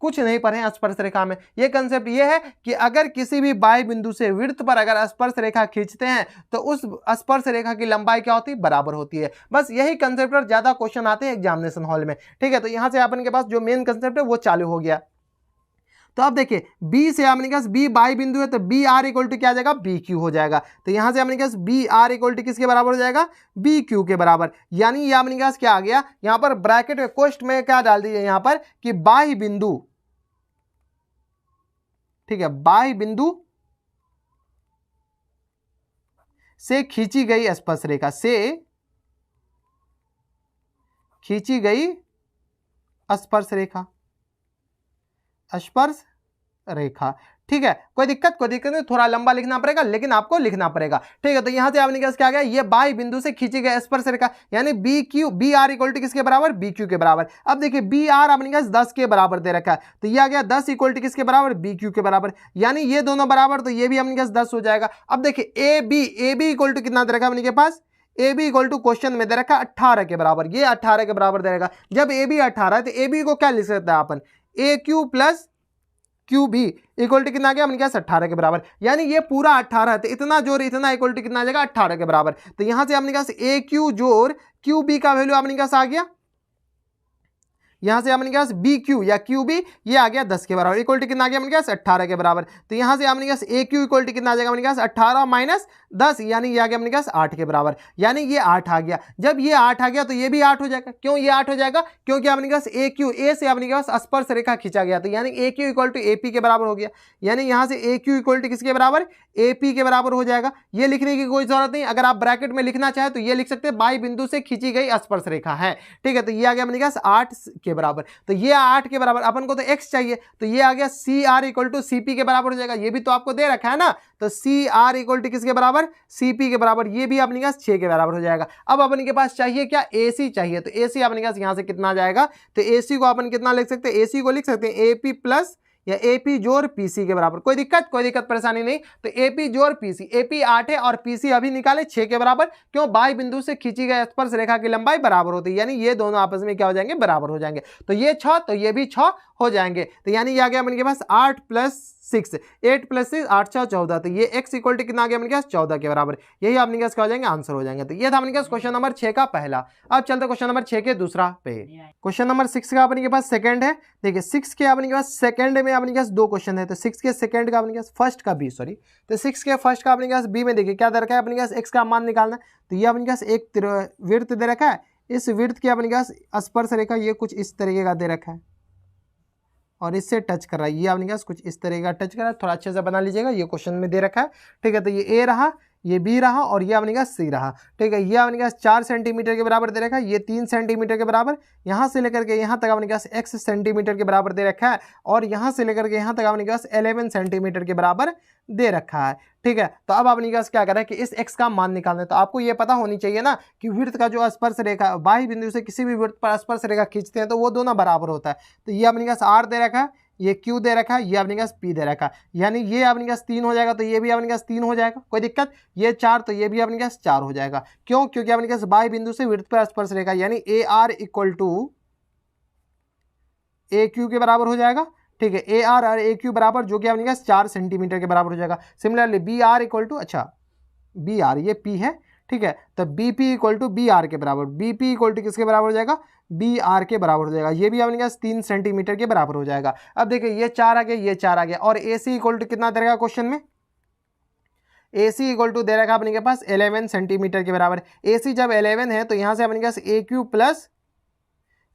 [SPEAKER 1] कुछ नहीं पढ़े स्पर्श रेखा में। ये कंसेप्ट ये है कि अगर किसी भी बाह्य बिंदु से वृत्त पर अगर स्पर्श रेखा खींचते हैं तो उस स्पर्श रेखा की लंबाई क्या होती है? बराबर होती है। बस यही कंसेप्ट पर ज्यादा क्वेश्चन आते हैं एग्जामिनेशन हॉल में, ठीक है। तो यहां से अपन के पास जो मेन कंसेप्ट है वो चालू हो गया। तो अब देखिए B से अपने पास B बाई बिंदु है, तो BR इक्वल टू क्या आ जाएगा? BQ हो जाएगा। तो यहां से अपने पास BR इक्वल टू किसके बराबर हो जाएगा? BQ के बराबर, यानी ये अपने पास क्या आ गया? यहां पर ब्रैकेट में कोष्ठ में क्या डाल दीजिए यहां पर कि बाह्य बिंदु, ठीक है, बाह्य बिंदु से खींची गई स्पर्श रेखा, से खींची गई स्पर्श रेखा, स्पर्श रेखा, ठीक है। कोई दिक्कत नहीं, थोड़ा लंबा लिखना पड़ेगा लेकिन आपको लिखना पड़ेगा, ठीक है। तो यहां से आपने क्या गया? ये बाह्य बिंदु से खींची गई स्पर्श रेखा, यानी BR इक्वल टू किसके बराबर? BQ के बराबर। अब देखिए BR अपने पास 10 के बराबर दे रखा है, तो ये आ गया 10 इक्वल टू किसके बराबर? BQ के बराबर, यानी ये दोनों बराबर, तो ये भी अपने पास 10 हो जाएगा। अब देखिए AB इक्वल टू कितना दे रखा है अपने के पास? A B equal to question में दे रखा 18 के बराबर, ये 18 के बराबर दे रखा। जब ए बी 18 है तो ए बी को क्या लिख सकते हैं अपन, ए क्यू प्लस क्यू भी इक्वल टू कितना आ गया अपने पास 18 के बराबर, यानी ये पूरा 18 है तो इतना जोड़ इतना इक्वल टू कितना आ जाएगा 18 के बराबर। तो यहां से अपने पास ए क्यू जोड़ क्यू बी का वैल्यू अपने पास आ गया, यहां से अपने पास बी क्यू या क्यू बी ये आ गया 10 के बराबर, इक्वल टू कितना आ गया अपने पास 18 के बराबर। तो यहां से अपने पास ए क्यू इक्वल टू कितना आ जाएगा अपने पास 18 माइनस 10, यानी ये आ गया अपने पास 8 के बराबर, यानी ये 8 आ गया। जब ये 8 आ गया तो ये भी 8 हो जाएगा। क्यों ये 8 हो जाएगा, क्योंकि अपने पास ए क्यू, ए से अपने पास स्पर्श रेखा खींचा गया, तो यानी A Q equal to A P के बराबर हो गया, यानी यहां से ए क्यू इक्वल टू किसके बराबर, ए पी के बराबर हो जाएगा। ये लिखने की कोई जरूरत नहीं, अगर आप ब्रैकेट में लिखना चाहे तो ये लिख सकते हैं बाई बिंदु से खींची गई स्पर्श रेखा है, ठीक है। तो ये आ गया अपने पास 8 के बराबर, तो ये 8 के बराबर, अपन को तो x चाहिए, तो ये आ गया C R equal to C P के बराबर हो जाएगा, ये भी तो आपको दे रखा है ना, तो सी आर इक्वल टू किसके बराबर, सी पी के बराबर, ये भी अपने पास 6 के बराबर हो जाएगा। अब अपने के पास चाहिए क्या, ए सी चाहिए, तो ए सी अपने पास यहां से कितना आ जाएगा, तो ए सी को अपन कितना लिख सकते हैं, ए सी को लिख सकते हैं ए पी प्लस या एपी जोड़ पीसी के बराबर। कोई दिक्कत परेशानी नहीं, तो एपी जोड़ पीसी, एपी 8 है और पीसी अभी निकाले 6 के बराबर, क्यों, बाई बिंदु से खींची गई स्पर्श रेखा की लंबाई बराबर होती है, यानी ये दोनों आपस में क्या हो जाएंगे, बराबर हो जाएंगे। तो ये 6 तो ये भी 6 हो जाएंगे, तो यानी ये आ गया अपने पास 8 प्लस 6, 8 प्लस 6 8 6 14, तो ये x इक्वल टू कितना आ गया अपने पास 14 के बराबर, यही अपने पास क्या हो जाएंगे, आंसर हो जाएंगे। तो ये था अपने पास क्वेश्चन नंबर 6 का पहला। अब चलते क्वेश्चन नंबर 6 के दूसरा पे। क्वेश्चन नंबर 6 का अपने के पास सेकंड है, देखिए 6 के अपने के पास सेकंड में अपने के पास 2 क्वेश्चन है, तो 6 के सेकंड का अपने के पास फर्स्ट का बी, सॉरी, तो 6 के फर्स्ट का अपने के पास बी में देखिए क्या दे रखा है, अपने के पास x का मान निकालना है, तो ये अपने के पास एक विड्थ दे रखा है, इस विड्थ के अपने के पास स्पर्श रेखा ये कुछ इस तरीके का दे रखा है और इससे टच कर रहा है, ये आपने क्या कुछ इस तरह का टच कर रहा है, थोड़ा अच्छे से बना लीजिएगा, ये क्वेश्चन में दे रखा है, ठीक है। तो ये ए रहा, ये बी रहा और ये आपने कहा सी रहा, ठीक है। ये आपने कहा 4 सेंटीमीटर के बराबर दे रखा है, ये 3 सेंटीमीटर के बराबर, यहाँ से लेकर के यहाँ तक आपने कहा x सेंटीमीटर के बराबर दे रखा है और यहाँ से लेकर के यहाँ तक आपने कहा 11 सेंटीमीटर के बराबर दे रखा है, ठीक है। तो अब आपने कहा क्या करा है कि इस x का मान निकालना है, तो आपको ये पता होनी चाहिए ना कि विड्थ का जो स्पर्श रेखा बाह्य बिंदु से किसी भी विड्थ पर स्पर्श रेखा खींचते हैं तो वो दोनों बराबर होता है। तो ये आपने कहा r दे रखा है, ये Q दे रखा है, ये अपने पास P दे रखा है, यानी ये अपने पास 3 हो जाएगा, तो ये भी अपने पास 3 हो जाएगा, कोई दिक्कत। ये 4 तो ये भी अपने पास 4 हो जाएगा, क्यों, क्योंकि अपने पास बाह्य बिंदु से विड्थ पर स्पर्श रेखा यानी AR इक्वल टू AQ के बराबर हो जाएगा, ठीक है। AR और AQ बराबर जो कि अपने पास 4 सेंटीमीटर के बराबर हो जाएगा। सिमिलरली BR इक्वल टू, अच्छा BR ये P है, ठीक है, तो BP इक्वल टू BR के बराबर, BP इक्वल टू किसके बराबर हो जाएगा, BR के बराबर हो जाएगा, ये भी अपने पास 3 सेंटीमीटर के बराबर हो जाएगा। अब देखिए ये 4 आ गया, ये 4 आ गया और AC इक्वल टू कितना दे रखा क्वेश्चन में, AC इक्वल टू दे रखा अपने के पास 11 सेंटीमीटर के बराबर। AC जब 11 है तो यहाँ से अपने पास AQ plus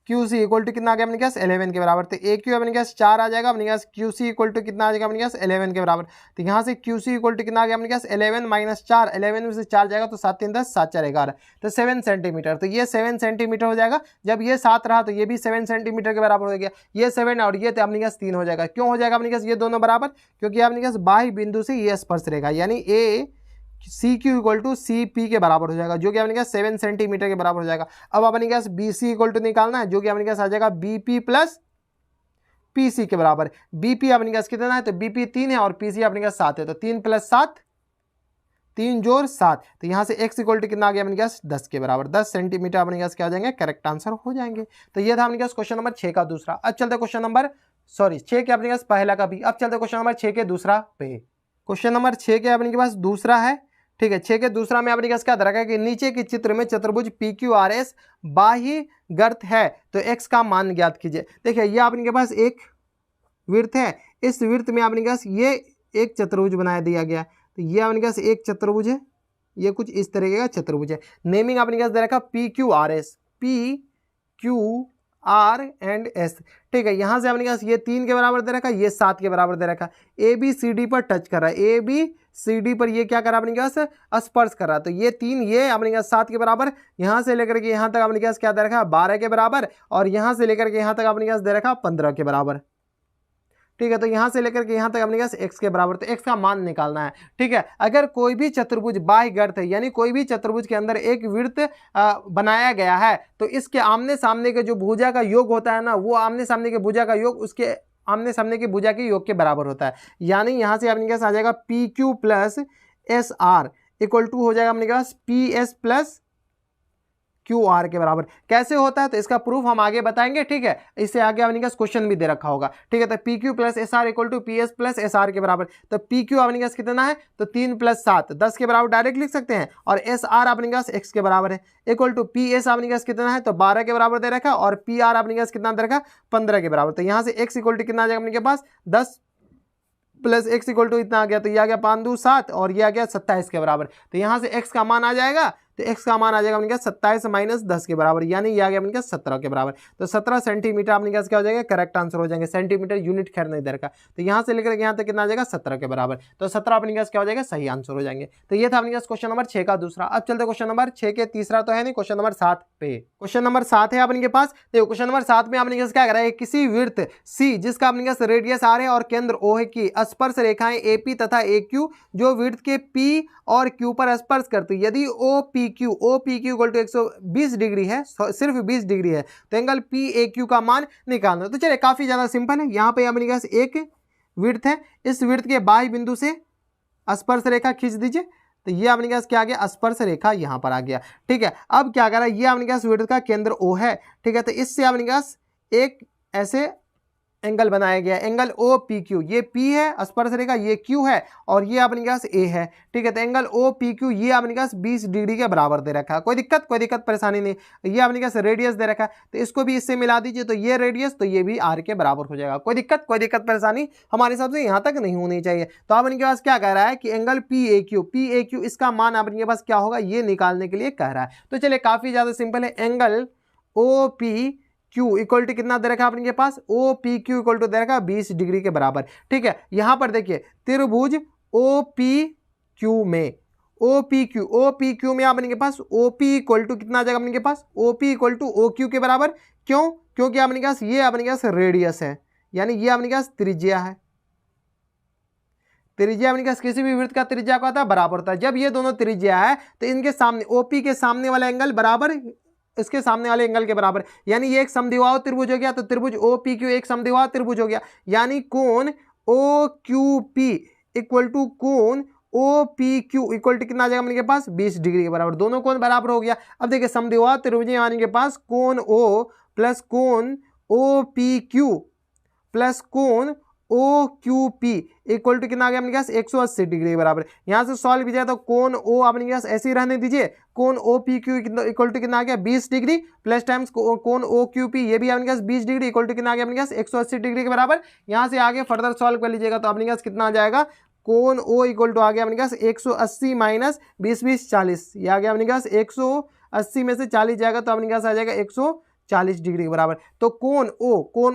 [SPEAKER 1] QC equal to कितना आ गया अपने पास 11 के बराबर, तो AQ अपने पास 4 आ जाएगा, अपने पास QC इक्वल टू कितना आ जाएगा अपने पास 11 के बराबर। तो यहाँ से QC इक्वल टू कितना आ गया अपने पास 11 माइनस 4, 11 में से 4 जाएगा तो 7 3 10 7 4 11, तो 7 सेंटीमीटर, तो ये 7 सेंटीमीटर हो जाएगा। जब ये 7 रहा तो ये भी 7 सेंटीमीटर के बराबर हो गया, ये 7 और ये अपने पास 3 हो जाएगा। क्यों हो जाएगा अपने पास ये दोनों बराबर, क्योंकि अपने पास बाह्य बिंदु से ये स्पर्श रेखा यानी CQ इक्वल टू CP के बराबर हो जाएगा, जो कि अपने पास 7 सेंटीमीटर के बराबर हो जाएगा। अब अपने पास BC इक्वल टू निकालना है, जो कि अपने पास आ जाएगा BP प्लस PC के बराबर। BP अपने पास कितना है, तो BP 3 है और PC अपने पास 7 है, तो 3 प्लस 7 3 जोड़ 7, तो यहाँ से x इक्वल टू कितना आ गया अपने पास 10 के बराबर, 10 सेंटीमीटर अपने पास क्या हो जाएंगे, करेक्ट आंसर हो जाएंगे। तो ये था अपने पास क्वेश्चन नंबर 6 का दूसरा। अब चलते क्वेश्चन नंबर 6 के अपने पास पहला का भी। अब चलते क्वेश्चन नंबर 6 के दूसरा पे। क्वेश्चन नंबर 6 के अपने के पास दूसरा है, ठीक है। 6 के दूसरा में अपने पास क्या रखा है कि नीचे के चित्र में चतुर्भुज PQRS बाह्य गर्त है तो x का मान ज्ञात कीजिए। देखिए ये अपने के पास एक वृत्त है, इस वृत्त में अपने पास ये एक चतुर्भुज बनाया दिया गया, तो ये अपने पास एक चतुर्भुज है, ये कुछ इस तरीके का चतुर्भुज है। नेमिंग अपने पास दे रखा PQRS, PQR एंड S, ठीक है। यहाँ से अपने पास ये 3 के बराबर दे रखा, ये 7 के बराबर दे रखा। ABCD पर टच कर रहा है, ABCD पर ये क्या कर रहा है अपने पास स्पर्श कर रहा है, तो ये 3 ये अपने पास 7 के बराबर, यहाँ से लेकर के यहाँ तक अपने पास क्या दे रखा 12 के बराबर और यहाँ से लेकर के यहाँ तक अपने पास दे रखा 15 के बराबर, ठीक है। तो यहाँ से लेकर के यहाँ तक अपने पास x के बराबर, तो x का मान निकालना है, ठीक है। अगर कोई भी चतुर्भुज बाह्य गर्त है यानी कोई भी चतुर्भुज के अंदर एक वृत्त बनाया गया है तो इसके आमने सामने के जो भुजा का योग होता है ना, वो आमने सामने के भुजा का योग उसके आमने सामने की भुजा के योग के बराबर होता है। यानी यहाँ से अपने पास आ जाएगा PQ plus SR equal to हो जाएगा अपने पास PS प्लस क्यू आर के बराबर। कैसे होता है तो इसका प्रूफ हम आगे बताएंगे, ठीक है। इससे आगे अपने पास क्वेश्चन भी दे रखा होगा, ठीक है। तो P Q plus S R equal to P S plus S R के बराबर। तो पी क्यू अपने पास कितना है तो 3 + 7 10 के बराबर डायरेक्ट लिख सकते हैं, और एस आर अपने पास x के बराबर है इक्वल टू पी एस अपने पास कितना है तो 12 के बराबर दे रखा, और पी आर अपने पास कितना दे रखा 15 के बराबर। तो यहाँ से x इक्वल टू कितना आ जाएगा अपने के पास 10 प्लस x इक्वल टू इतना आ गया, तो ये आ गया 5 दूनी 7 और ये आ गया 27 के बराबर। तो यहाँ से x का मान आ जाएगा, तो x का मान आ जाएगा अपने पास 27 - 10 के बराबर, यानी ये आ गया अपने पास 17 के बराबर। तो 17 सेंटीमीटर अपने पास क्या हो जाएगा करेक्ट आंसर हो जाएंगे। सेंटीमीटर यूनिट खैर नहीं दे रखा, तो यहाँ से लेकर यहाँ तक कितना आ जाएगा 17 के बराबर। तो 17 अपने पास क्या हो जाएगा सही आंसर हो जाएंगे। तो ये था अपने पास क्वेश्चन नंबर 6 का दूसरा। अब चलते क्वेश्चन नंबर 6 के तीसरा तो है नहीं, क्वेश्चन नंबर 7 पे। क्वेश्चन नंबर 7 है अपने के पास। देखो क्वेश्चन नंबर 7 में अपने पास क्या कर रहा है, किसी वृत्त सी जिसका अपने पास रेडियस आर है और केंद्र ओ है की स्पर्श रेखाएं एपी तथा ए क्यू जो वृत्त के पी और क्यू पर स्पर्श करती है। यदि O P Q equal to 120 degree है, सिर्फ 20 डिग्री है, तो एंगल पी ए क्यू का मान निकालना। तो चलिए काफी ज्यादा सिंपल है। यहाँ पे अपने पास एक वृत्त है, इस वृत्त के बाह्य बिंदु से स्पर्श रेखा खींच दीजिए, तो ये अपने पास क्या आ गया स्पर्श रेखा यहाँ पर आ गया, ठीक है। अब क्या करा, ये अपने पास वृत्त का केंद्र ओ है, ठीक है। तो इससे अपने पास एक ऐसे एंगल बनाया गया, एंगल ओ पी क्यू, ये P है स्पर्श रेखा, ये Q है और ये अपने पास A है, ठीक है। तो एंगल ओ पी क्यू ये अपने पास 20 डिग्री के बराबर दे रखा है। कोई दिक्कत परेशानी नहीं। ये अपने पास रेडियस दे रखा है, तो इसको भी इससे मिला दीजिए, तो ये रेडियस तो ये भी R के बराबर हो जाएगा। कोई दिक्कत परेशानी हमारे हिसाब से यहाँ तक नहीं होनी चाहिए। तो अपने के पास क्या कह रहा है कि एंगल पी ए क्यू इसका मान अपने पास क्या होगा ये निकालने के लिए कह रहा है। तो चलिए काफी ज्यादा सिंपल है। Angle O P Q equal to कितना दे रखा है अपने पास O P Q equal to दे रखा 20 डिग्री के बराबर, ठीक है। यहां पर देखिए त्रिभुज ओ पी क्यू में ओ पी क्यू में अपने के पास ओ पी इक्वल टू कितना आ जाएगा अपने के पास O P equal to O Q के बराबर। क्यों? क्योंकि अपने पास ये अपने पास रेडियस है, यानी ये अपने पास त्रिज्या है। त्रिज्या अपने पास किसी भी वृत्त का त्रिज्या का होता है बराबर होता है। जब ये दोनों त्रिज्या है तो इनके सामने ओपी के सामने वाला एंगल बराबर इसके सामने वाले एंगल के बराबर, यानी ये एक समद्विबाहु त्रिभुज हो गया। तो त्रिभुज ओ पी क्यू एक समद्विबाहु त्रिभुज हो गया, यानी कोण O Q P equal to कोण O P Q equal to कितना आ जाएगा अपने के पास 20 डिग्री के बराबर। दोनों कोण बराबर हो गया। अब देखिए समद्विबाहु त्रिभुज यानी के पास कोण ओ प्लस कोण ओ पी क्यू प्लस कोण O Q P equal to कितना आ गया अपने पास 180 डिग्री के बराबर। यहाँ से सॉल्व कीजिए तो कोण ओ अपने पास ऐसे ही रहने दीजिए, कोण O P Q equal to कितना आ गया 20 डिग्री प्लस टाइम्स कोण ओ क्यू पी ये भी अपने पास 20 डिग्री इक्वल टू कितना आ गया अपने पास 180 डिग्री के बराबर। यहाँ से आगे फर्दर सॉल्व कर लीजिएगा तो अपने पास कितना आ जाएगा कोण ओ इक्वल टू आ गया अपने पास 180 माइनस 20 20 40, ये आ गया अपने पास 180 में से 40 जाएगा तो अपने पास आ जाएगा 140 डिग्री के बराबर। तो कोण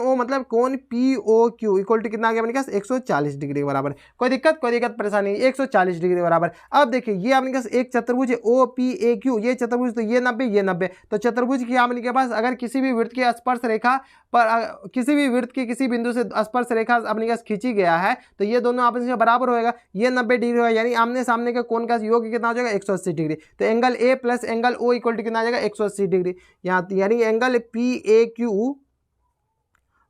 [SPEAKER 1] ओ मतलब कोण P O Q equal to कितना आ गया अपने पास 140 डिग्री के बराबर। कोई दिक्कत परेशानी नहीं, 140 डिग्री के बराबर। अब देखिए ये अपने पास एक चतुर्भुज है ओ पी ए क्यू, ये चतुर्भुज तो ये 90 ये 90, तो चतुर्भुज की अपने के पास अगर किसी भी वृत्त के स्पर्श रेखा पर किसी भी वृत्त के किसी बिंदु से स्पर्श रेखा अपने पास खींची गया है तो ये दोनों आपस में बराबर होएगा, ये 90 डिग्री होगा, यानी आमने सामने के कोण का योग कितना हो जाएगा 180 डिग्री। तो angle A plus angle O equal to कितना आ जाएगा 180 डिग्री, यहाँ यानी angle P A Q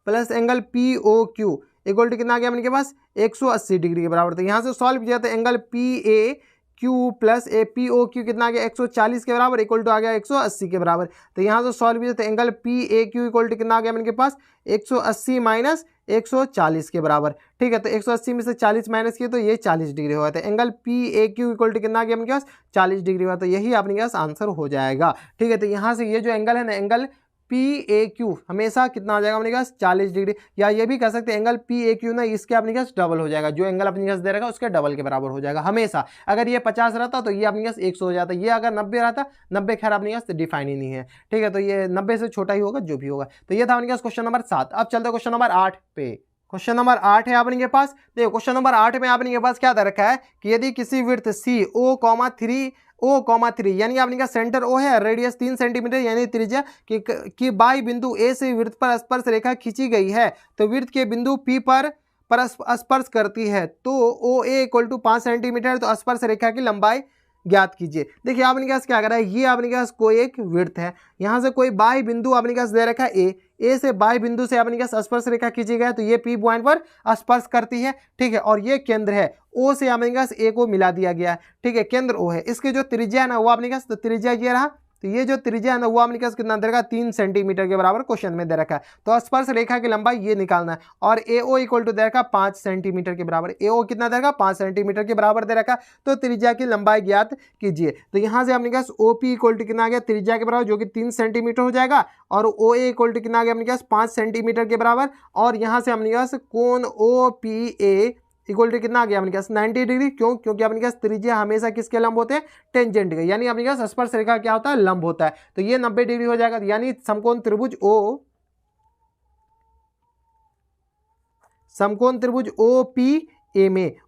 [SPEAKER 1] plus angle P O Q equal to कितना आ गया अपने के पास 180 डिग्री के बराबर। तो यहाँ से सॉल्व किया तो angle P A Q plus A P O Q कितना आ गया 140 के बराबर इक्वल टू आ गया 180 के बराबर। तो यहाँ से सॉल्व किया तो angle P A Q equal to कितना आ गया अपने के पास 180 माइनस 140 के बराबर, ठीक है। तो 180 में से 40 माइनस किए तो ये 40 डिग्री हुआ। तो angle P A Q equal to कितना आ गया अपने पास 40 डिग्री हुआ, तो यही अपने पास आंसर हो जाएगा, ठीक है। तो यहाँ से ये जो एंगल है ना एंगल पी ए क्यू हमेशा कितना आ जाएगा अपने पास 40 डिग्री, या ये भी कह सकते हैं एंगल पी ए क्यू ना इसके अपने पास डबल हो जाएगा, जो एंगल अपने पास दे रहेगा उसके डबल के बराबर हो जाएगा हमेशा। अगर ये 50 रहता तो ये अपने पास 100 हो जाता, ये अगर 90 रहता 90 खैर अपने पास डिफाइन ही नहीं है, ठीक है। तो ये 90 से छोटा ही होगा जो भी होगा। तो ये था अपने पास क्वेश्चन नंबर 7। अब चलते क्वेश्चन नंबर 8 पे। क्वेश्चन नंबर 8 है आपने के पास। देखो क्वेश्चन नंबर 8 में आपने के पास क्या दे रखा है कि यदि किसी वृत्त सी O, 3 यानी आपने का सेंटर O है, रेडियस 3 सेंटीमीटर यानी त्रिज्या कि बाई बिंदु ए से वृत्त पर स्पर्श रेखा खींची गई है, तो वृत्त के बिंदु P पर स्पर्श करती है, तो OA इक्वल टू 5 सेंटीमीटर, तो स्पर्श रेखा की लंबाई ज्ञात कीजिए। देखिए आपने पास क्या करा है, ये आपने पास कोई एक वृत्त है, यहाँ से कोई बाह्य बिंदु आपने पास दे रखा है ए से बाह्य बिंदु से आपने पास स्पर्श रेखा खींची गई है, तो ये P पॉइंट पर स्पर्श करती है, ठीक है। और ये केंद्र है O से आपने पास A को मिला दिया गया है, ठीक है, केंद्र O है। इसके जो त्रिज्या है ना वो आपने पास तो त्रिज्या ये रहा, तो ये जो त्रिज्या है ना वो अपने पास कितना दे रखा है 3 सेंटीमीटर के बराबर क्वेश्चन में दे रखा है। तो स्पर्श रेखा की लंबाई ये निकालना है और AO इक्वल टू दे रखा 5 सेंटीमीटर के बराबर। AO कितना दे रखा 5 सेंटीमीटर के बराबर दे रखा। तो त्रिज्या की लंबाई ज्ञात कीजिए। तो यहाँ से अपने पास OP इक्वल टू कितना आ गया त्रिज्या के बराबर जो कि 3 सेंटीमीटर हो जाएगा और OA इक्वल टू कितना आ गया अपने पास 5 सेंटीमीटर के बराबर और यहाँ से अपने पास कोण OPA इक्वल टू कितना आ गया अपने पास 90 डिग्री। क्यों? क्योंकि अपने पास त्रिज्या हमेशा किसके लंब होते हैं टेंजेंट के, यानी अपने पास स्पर्श रेखा क्या होता है लंब होता है। तो ये 90 डिग्री हो जाएगा, यानी समकोण त्रिभुज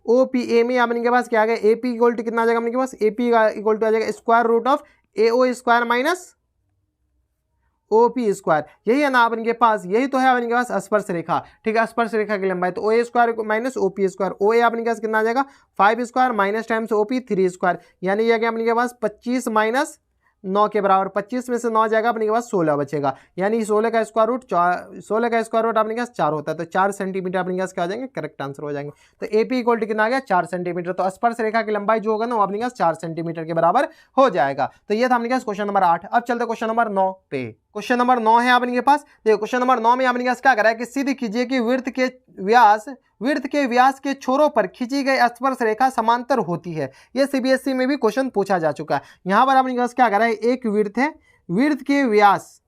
[SPEAKER 1] OPA में अपने के पास क्या आ गया AP इक्वल टू कितना आ जाएगा अपने के पास AP इक्वल टू आ जाएगा square root of AO square minus OP square. यही है ना अपने पास, यही तो है अपने पास स्पर्श रेखा। ठीक है, स्पर्श रेखा की लंबाई तो OA square minus OP square. OA अपने पास कितना आ जाएगा 5 square minus times OP 3 square, यानी ये क्या अपने के पास 25 माइनस 9 के बराबर। 25 में से 9 जाएगा अपने के पास 16 बचेगा, यानी 16 का स्क्वायर रूट अपने के पास 4 होता है। तो 4 सेंटीमीटर अपने के पास क्या हो जाएंगे करेक्ट आंसर हो जाएंगे। तो AP इक्वल टू कितना आ गया 4 सेंटीमीटर। तो स्पर्श रेखा की लंबाई जो होगा ना वो अपने के पास 4 सेंटीमीटर के बराबर हो जाएगा। तो ये था अपने के पास क्वेश्चन नंबर 8। अब चलते क्वेश्चन नंबर 9 पे। क्वेश्चन नंबर 9 है अपने के पास। देखो क्वेश्चन नंबर 9 में अपने के पास क्या करा है कि सिद्ध कीजिए कि वृत्त के व्यास के छोरों पर खींची गई स्पर्श रेखा समांतर होती है। ये CBSE में भी क्वेश्चन पूछा जा चुका है। यहाँ पर अपने पास क्या करा है, एक वृत्त है, वृत्त के व्यास,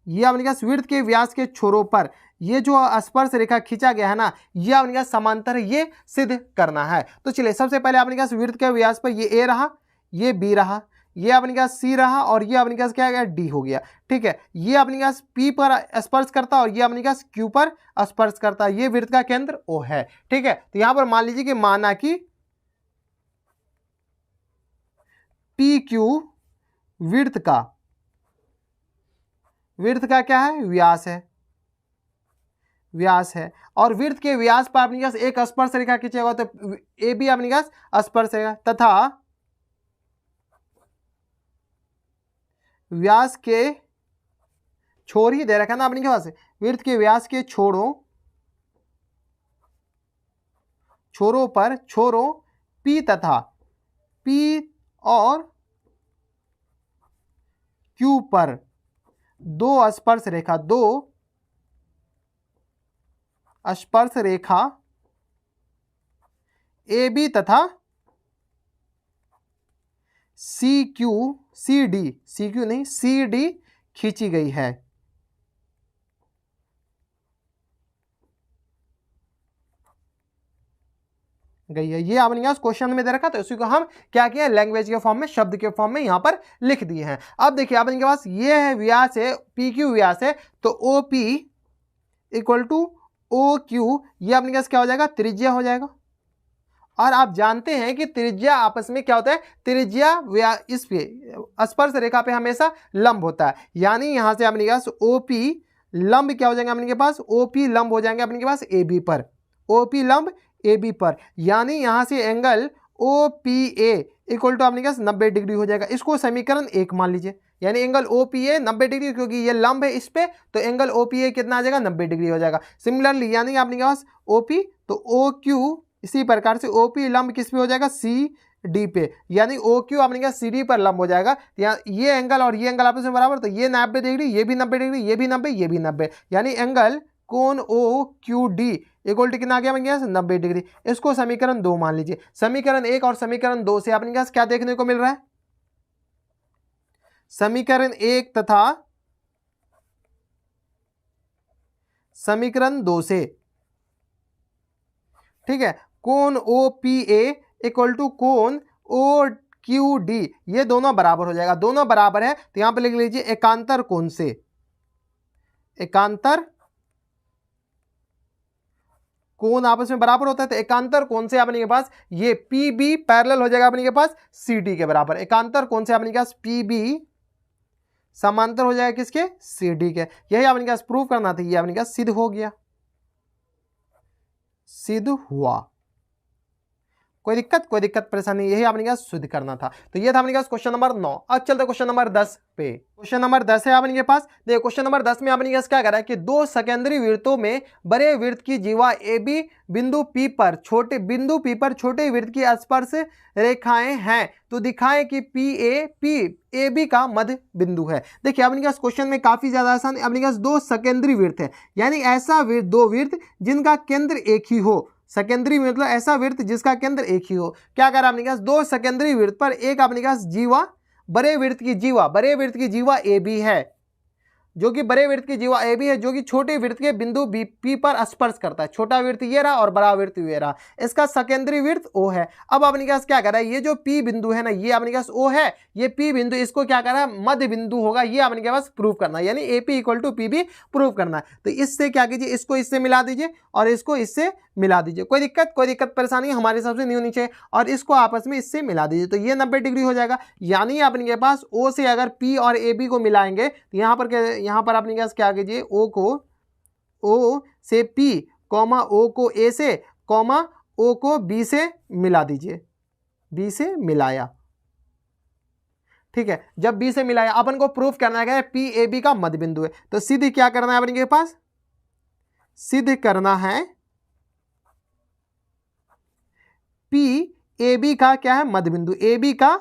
[SPEAKER 1] ये अपने पास वृत्त के व्यास के छोरों पर ये जो स्पर्श रेखा खींचा गया है ना ये अपने पास समांतर है, ये सिद्ध करना है। तो चलिए सबसे पहले अपने पास वृत्त के व्यास पर ये A रहा, ये B रहा, ये अपने पास C रहा और ये अपने पास क्या गया D हो गया। ठीक है, ये अपने पास P पर स्पर्श करता है और ये अपने पास Q पर स्पर्श करता है। ये वृत्त का केंद्र O है। ठीक है, तो यहां पर मान लीजिए कि माना कि PQ वृत्त का क्या है व्यास है और वृत्त के व्यास पर अपने पास एक स्पर्श रेखा खींचेगा तो AB अपने पास स्पर्श रेखा तथा व्यास के छोर ही दे रखा ना अपने के पास, वृत्त के व्यास के छोरों पर P और Q पर दो स्पर्श रेखा AB तथा CD खींची गई है। ये आपने यहाँ क्वेश्चन में दे रखा, तो इसी को हम क्या किया लैंग्वेज के फॉर्म में, शब्द के फॉर्म में यहाँ पर लिख दिए हैं। अब देखिए आपके पास ये है व्यास है, PQ व्यास है, तो OP इक्वल टू OQ, ये अपने पास क्या हो जाएगा त्रिज्या हो जाएगा। और आप जानते हैं कि त्रिज्या आपस में क्या होता है, त्रिज्या इस पे स्पर्श रेखा पे हमेशा लंब होता है, यानी यहां से अपने पास OP लंब क्या हो जाएंगे अपने के पास, OP लंब हो जाएंगे अपने के पास AB पर, OP लंब AB पर, यानी यहां से एंगल OPA इक्वल टू अपने पास 90 डिग्री हो जाएगा। इसको समीकरण 1 मान लीजिए, यानी एंगल OPA 90 डिग्री, क्योंकि ये लंब है इस पे तो एंगल OPA कितना आ जाएगा 90 डिग्री हो जाएगा। सिमिलरली यानी अपने पास OP तो OQ इसी प्रकार से OP लंब किस पे हो जाएगा CD पे, यानी OQ अपने का CD पर लंब हो जाएगा। ये एंगल और ये एंगल आपस में बराबर, तो ये 90 डिग्री, ये भी 90 डिग्री, ये भी 90, ये भी 90, यानी एंगल कोण OQD इक्वल टू कितना आ गया अपने पास 90 डिग्री। इसको समीकरण 2 मान लीजिए। समीकरण 1 और समीकरण 2 से अपने पास क्या देखने को मिल रहा है, समीकरण 1 तथा समीकरण 2 से, ठीक है, कोण OPA इक्वल टू कोण OQD, ये दोनों बराबर हो जाएगा। दोनों बराबर है तो यहां पे लिख लीजिए एकांतर कोण से, एकांतर कोण आपस में बराबर होता है, तो एकांतर कोण से अपने के पास ये PB पैरेलल हो जाएगा अपने के पास CD के बराबर। एकांतर कोण से अपने के पास PB समांतर हो जाएगा किसके, CD के। यही अपने के पास प्रूव करना था, ये अपने के पास सिद्ध हो गया, सिद्ध हुआ। कोई दिक्कत परेशानी, यही आपने क्या सिद्ध करना था। तो ये था अपने पास क्वेश्चन नंबर 9। अब चलते क्वेश्चन नंबर 10 पे। क्वेश्चन नंबर 10 है अपने पास। देखिए क्वेश्चन नंबर 10 में आपने क्या करा है कि दो सेकेंडरी वृत्तों में बड़े वृत्त की जीवा ए बी बिंदु पी पर छोटे वृत्त की स्पर्श रेखाएं हैं, तो दिखाएं कि पी ए बी का मध्य बिंदु है। देखिए अपने पास क्वेश्चन में काफी ज्यादा आसान है। अपने पास दो सेकेंडरी वृत्त है, यानी ऐसा दो वृत्त जिनका केंद्र एक ही हो। सेकेंडरी मतलब ऐसा वृत्त जिसका केंद्र एक ही हो। क्या करा आपने पास, दो सेकेंडरी वृत्त पर एक अपने पास जीवा बड़े वृत्त की जीवा ए बी है, जो कि बड़े वृत्त की जीवा ए बी है, जो कि छोटे वृत्त के बिंदु बी पी पर स्पर्श करता है। छोटा वृत्त ये रहा और बड़ा वृत्त ये रहा, इसका सेकेंडरी वृत्त ओ है। अब आपने पास क्या करा है, ये जो पी बिंदु है ना, ये आपने पास ओ है, ये पी बिंदु, इसको क्या करा है, मध्य बिंदु होगा, ये आपने पास प्रूव करना है, यानी A P equal to P B prove करना है। तो इससे क्या कीजिए, इसको इससे मिला दीजिए और इसको इससे मिला दीजिए। कोई दिक्कत परेशानी हमारे हिसाब से नहीं होनी चाहिए, और इसको आपस में इससे मिला दीजिए, तो ये 90 डिग्री हो जाएगा। यानी आपने पास ओ से अगर पी और ए बी को मिलाएंगे तो यहाँ पर आपने क्या कीजिए, ओ से पी कॉमा ओ को ए से कॉमा ओ को बी से मिला दीजिए, बी से मिलाया। ठीक है, जब बी से मिलाया अपन को प्रूफ करना है पी ए बी का मध्य बिंदु है, तो सिद्ध क्या करना है अपन के पास, सिद्ध करना है पी ए बी का क्या है, मध्य बिंदु, ए बी का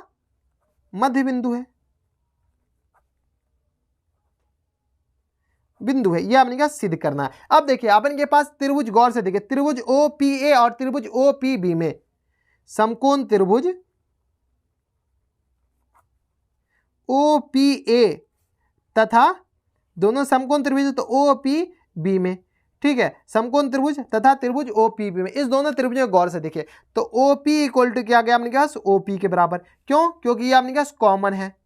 [SPEAKER 1] मध्य बिंदु है, ये आपने क्या सिद्ध करना है। अब देखिए अपन के पास त्रिभुज, गौर से देखिए, त्रिभुज ओ पी ए और त्रिभुज ओ पी बी में समकोण त्रिभुज ओ पी ए तथा दोनों समकोण त्रिभुज, तो ओ पी बी में, ठीक है, समकोण त्रिभुज तथा त्रिभुज ओ पी बी में, इस दोनों त्रिभुजों को गौर से देखिए, तो ओ पी इक्वल टू क्या गया आपने पास, ओ पी के बराबर। क्यों, क्योंकि ये आपने पास कॉमन है,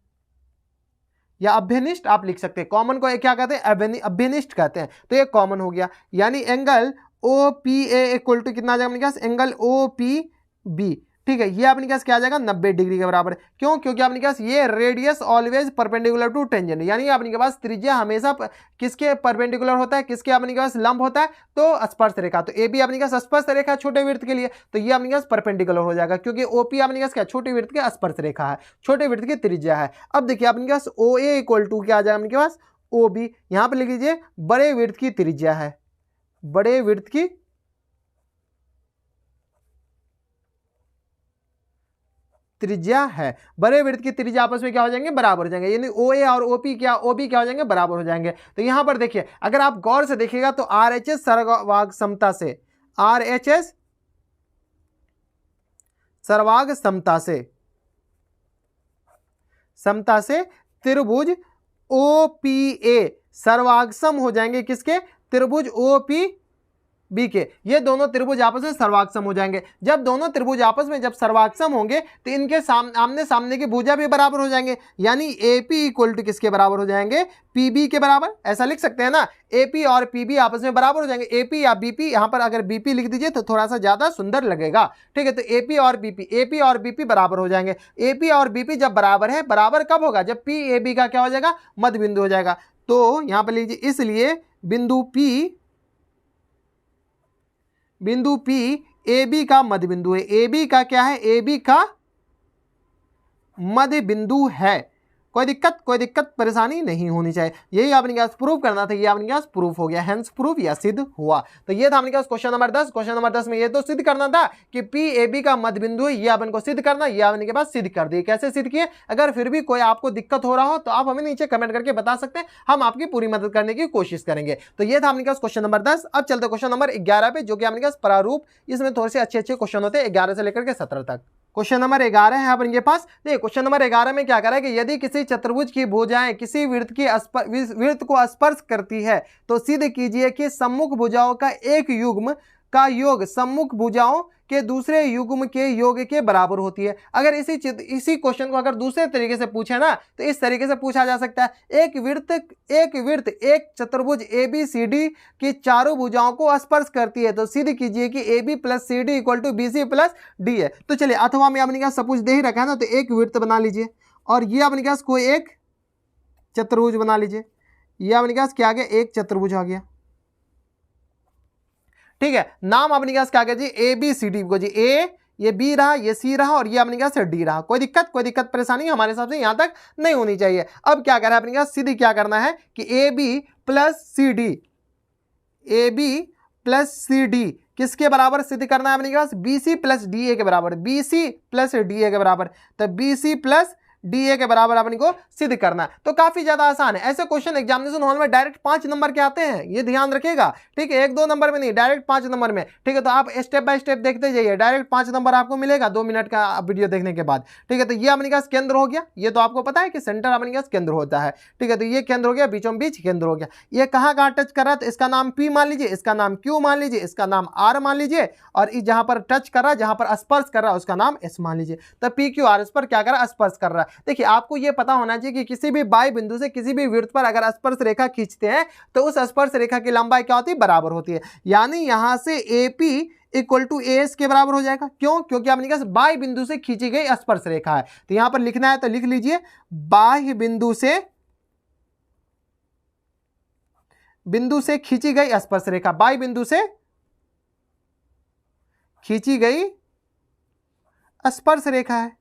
[SPEAKER 1] या अभ्यनिष्ठ आप लिख सकते हैं। कॉमन को क्या कहते हैं, अभ्यनिष्ठ कहते हैं, तो ये कॉमन हो गया। यानी angle O P A equal to कितना आ जाएगा अपने पास, एंगल ओ पी बी, ठीक है, ये अपने पास क्या आ जाएगा, 90 डिग्री के बराबर। क्यों, क्योंकि अपने पास ये radius always perpendicular to tangent, यानी अपने के पास त्रिज्या हमेशा किसके परपेंडिकुलर होता है, किसके अपने के पास लंब होता है, तो स्पर्श रेखा। तो ए बी अपने पास स्पर्श रेखा छोटे वृत्त के लिए, तो ये अपने पास परपेंडिकुलर हो जाएगा, क्योंकि ओपी अपने पास क्या छोटे वृत्त के स्पर्श रेखा है, छोटे वृत्त की त्रिज्या है। अब देखिए अपने पास ओ ए इक्वल टू क्या आ जाएगा अपने पास, ओ बी, यहां पर लिख लीजिए बड़े वृत्त की त्रिज्या है, बड़े वृत्त की त्रिज्या है, बड़े वृत्त की त्रिज्या आपस में क्या हो जाएंगे, बराबर हो जाएंगे, यानी ओ ए और ओपी क्या हो जाएंगे, बराबर हो जाएंगे। तो यहां पर देखिए अगर आप गौर से देखिएगा तो आरएचएस सर्वाग समता से, आरएचएस सर्वाग समता से त्रिभुज ओपीए सर्वागसम हो जाएंगे, किसके, त्रिभुज ओपी बी के। ये दोनों त्रिभुज आपस में सर्वाक्षम हो जाएंगे। जब दोनों त्रिभुज आपस में जब सर्वाक्षम होंगे तो इनके आमने सामने की भुजा भी बराबर हो जाएंगे, यानी एपी इक्वल टू किसके बराबर हो जाएंगे, पीबी के बराबर। ऐसा लिख सकते हैं ना, एपी और पीबी आपस में बराबर हो जाएंगे, एपी या बीपी, यहां पर अगर बीपी लिख दीजिए तो थोड़ा सा ज्यादा सुंदर लगेगा, ठीक है। तो एपी और बीपी बराबर हो जाएंगे। एपी और बीपी जब बराबर है, बराबर कब होगा, जब पी ए बी का क्या हो जाएगा, मध्य बिंदु हो जाएगा। तो यहां पर लीजिए, इसलिए बिंदु P ए बी का मध्य बिंदु है, ए बी का क्या है, ए बी का मध्य बिंदु है। कोई दिक्कत परेशानी नहीं होनी चाहिए, यही आपने क्या प्रूफ करना था, ये आपने क्या प्रूफ हो गया, हेंस प्रूफ या सिद्ध हुआ। तो ये था आपने क्या क्वेश्चन नंबर 10। क्वेश्चन नंबर 10 में ये तो सिद्ध करना था कि पी ए बी का मध्य बिंदु है, ये अपन को सिद्ध करना, ये आपने के पास सिद्ध कर दिए। कैसे सिद्ध किए, अगर फिर भी कोई आपको दिक्कत हो रहा हो तो आप हमें नीचे कमेंट करके बता सकते हैं, हम आपकी पूरी मदद करने की कोशिश करेंगे। तो ये था आपने क्या क्वेश्चन नंबर 10। अब चलते क्वेश्चन नंबर 11 पे, जो कि आपने क्या प्रारूप, इसमें थोड़े से अच्छे क्वेश्चन होते हैं 11 से लेकर के 17 तक। क्वेश्चन नंबर 11 है अपन के पास। देखिए क्वेश्चन नंबर 11 में क्या करा है कि यदि किसी चतुर्भुज की भुजाएं किसी वृत्त को स्पर्श करती है तो सिद्ध कीजिए कि सम्मुख भुजाओं का एक युग्म का योग सम्मुख भुजाओं के दूसरे युग्म के योग के बराबर होती है। अगर इसी क्वेश्चन को अगर दूसरे तरीके से पूछे ना तो इस तरीके से पूछा जा सकता है, एक चतुर्भुज ए बी सी डी की चारों भुजाओं को स्पर्श करती है तो सिद्ध कीजिए कि A B plus C D equal to B C plus D है। तो चलिए, अथवा में अपने पास सपोज दे ही रखा है ना, तो एक वृत्त बना लीजिए और ये अपने पास कोई एक चतुर्भुज बना लीजिए, ये अपने पास क्या आ गया, एक चतुर्भुज आ गया, ठीक है। नाम अपने पास क्या गया जी, ए बी सी डी को जी, ए ये बी रहा, ये सी रहा और ये अपने पास डी रहा। कोई दिक्कत परेशानी हमारे हिसाब से यहां तक नहीं होनी चाहिए। अब क्या करा है अपने पास, सीधी क्या करना है कि A B plus C D, A B plus C D किसके बराबर सिद्ध करना है अपने पास, B C plus D A के बराबर, B C plus D A के बराबर। तो B C plus D A के बराबर अपने को सिद्ध करना है। तो काफी ज्यादा आसान है। ऐसे क्वेश्चन एग्जामिनेशन हॉल में डायरेक्ट 5 नंबर के आते हैं, ये ध्यान रखिएगा, ठीक है। 1-2 नंबर में नहीं, डायरेक्ट 5 नंबर में, ठीक है। तो आप स्टेप बाय स्टेप देखते जाइए, डायरेक्ट 5 नंबर आपको मिलेगा 2 मिनट का वीडियो देखने के बाद, ठीक है। तो ये अपने पास केंद्र हो गया, ये तो आपको पता है कि सेंटर अपने पास केंद्र होता है, ठीक है। तो ये केंद्र हो गया, बीचों बीच केंद्र हो गया। ये कहाँ टच कर रहा है, तो इसका नाम P मान लीजिए, इसका नाम Q मान लीजिए, इसका नाम R मान लीजिए, और इस जहां पर टच कर रहा है, जहां पर स्पर्श कर रहा है, उसका नाम S मान लीजिए। तो PQR इस पर क्या कर रहा है, स्पर्श कर रहा है। देखिए आपको ये पता होना चाहिए कि किसी भी बाई बिंदु से किसी भी वृत्त पर अगर स्पर्श रेखा खींचते हैं तो उस स्पर्श रेखा की लंबाई क्या होती है, बराबर होती है। यानी यहां से AP इक्वल टू AS के बराबर हो जाएगा। क्यों, क्योंकि आपने कहा बाह्य बिंदु से खींची गई स्पर्श रेखा है। तो यहां पर लिखना है तो लिख लीजिए, बाह्य बिंदु से खींची गई स्पर्श रेखा, बाह्य बिंदु से खींची गई स्पर्श रेखा है,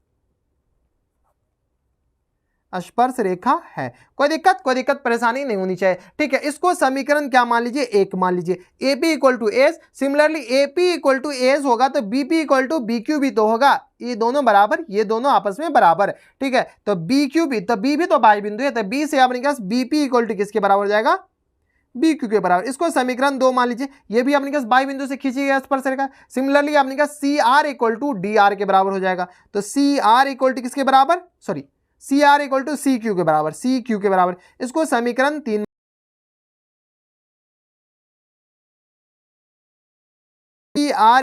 [SPEAKER 1] स्पर्श रेखा है। कोई दिक्कत परेशानी नहीं होनी चाहिए, ठीक है। इसको समीकरण क्या मान लीजिए, 1 मान लीजिए। AP equal to S, similarly AP equal to S होगा तो BP इक्वल टू BQ भी तो होगा। ये दोनों बराबर, ये दोनों आपस में बराबर, ठीक है। तो BQ भी, तो B भी तो बाह्य बिंदु है, तो B से अपने पास BP इक्वल टू किसके बराबर हो जाएगा, BQ के बराबर। इसको समीकरण 2 मान लीजिए। ये भी अपने पास बाह्य बिंदु से खींची गई स्पर्श रेखा। सिमिलरली अपने पास CR इक्वल टू DR के बराबर हो जाएगा। तो CR इक्वल टू किसके बराबर, sorry, CR equal to CQ के बराबर, CQ के बराबर। इसको समीकरण 3, CR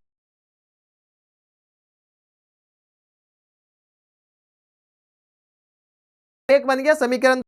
[SPEAKER 1] एक बन गया, समीकरण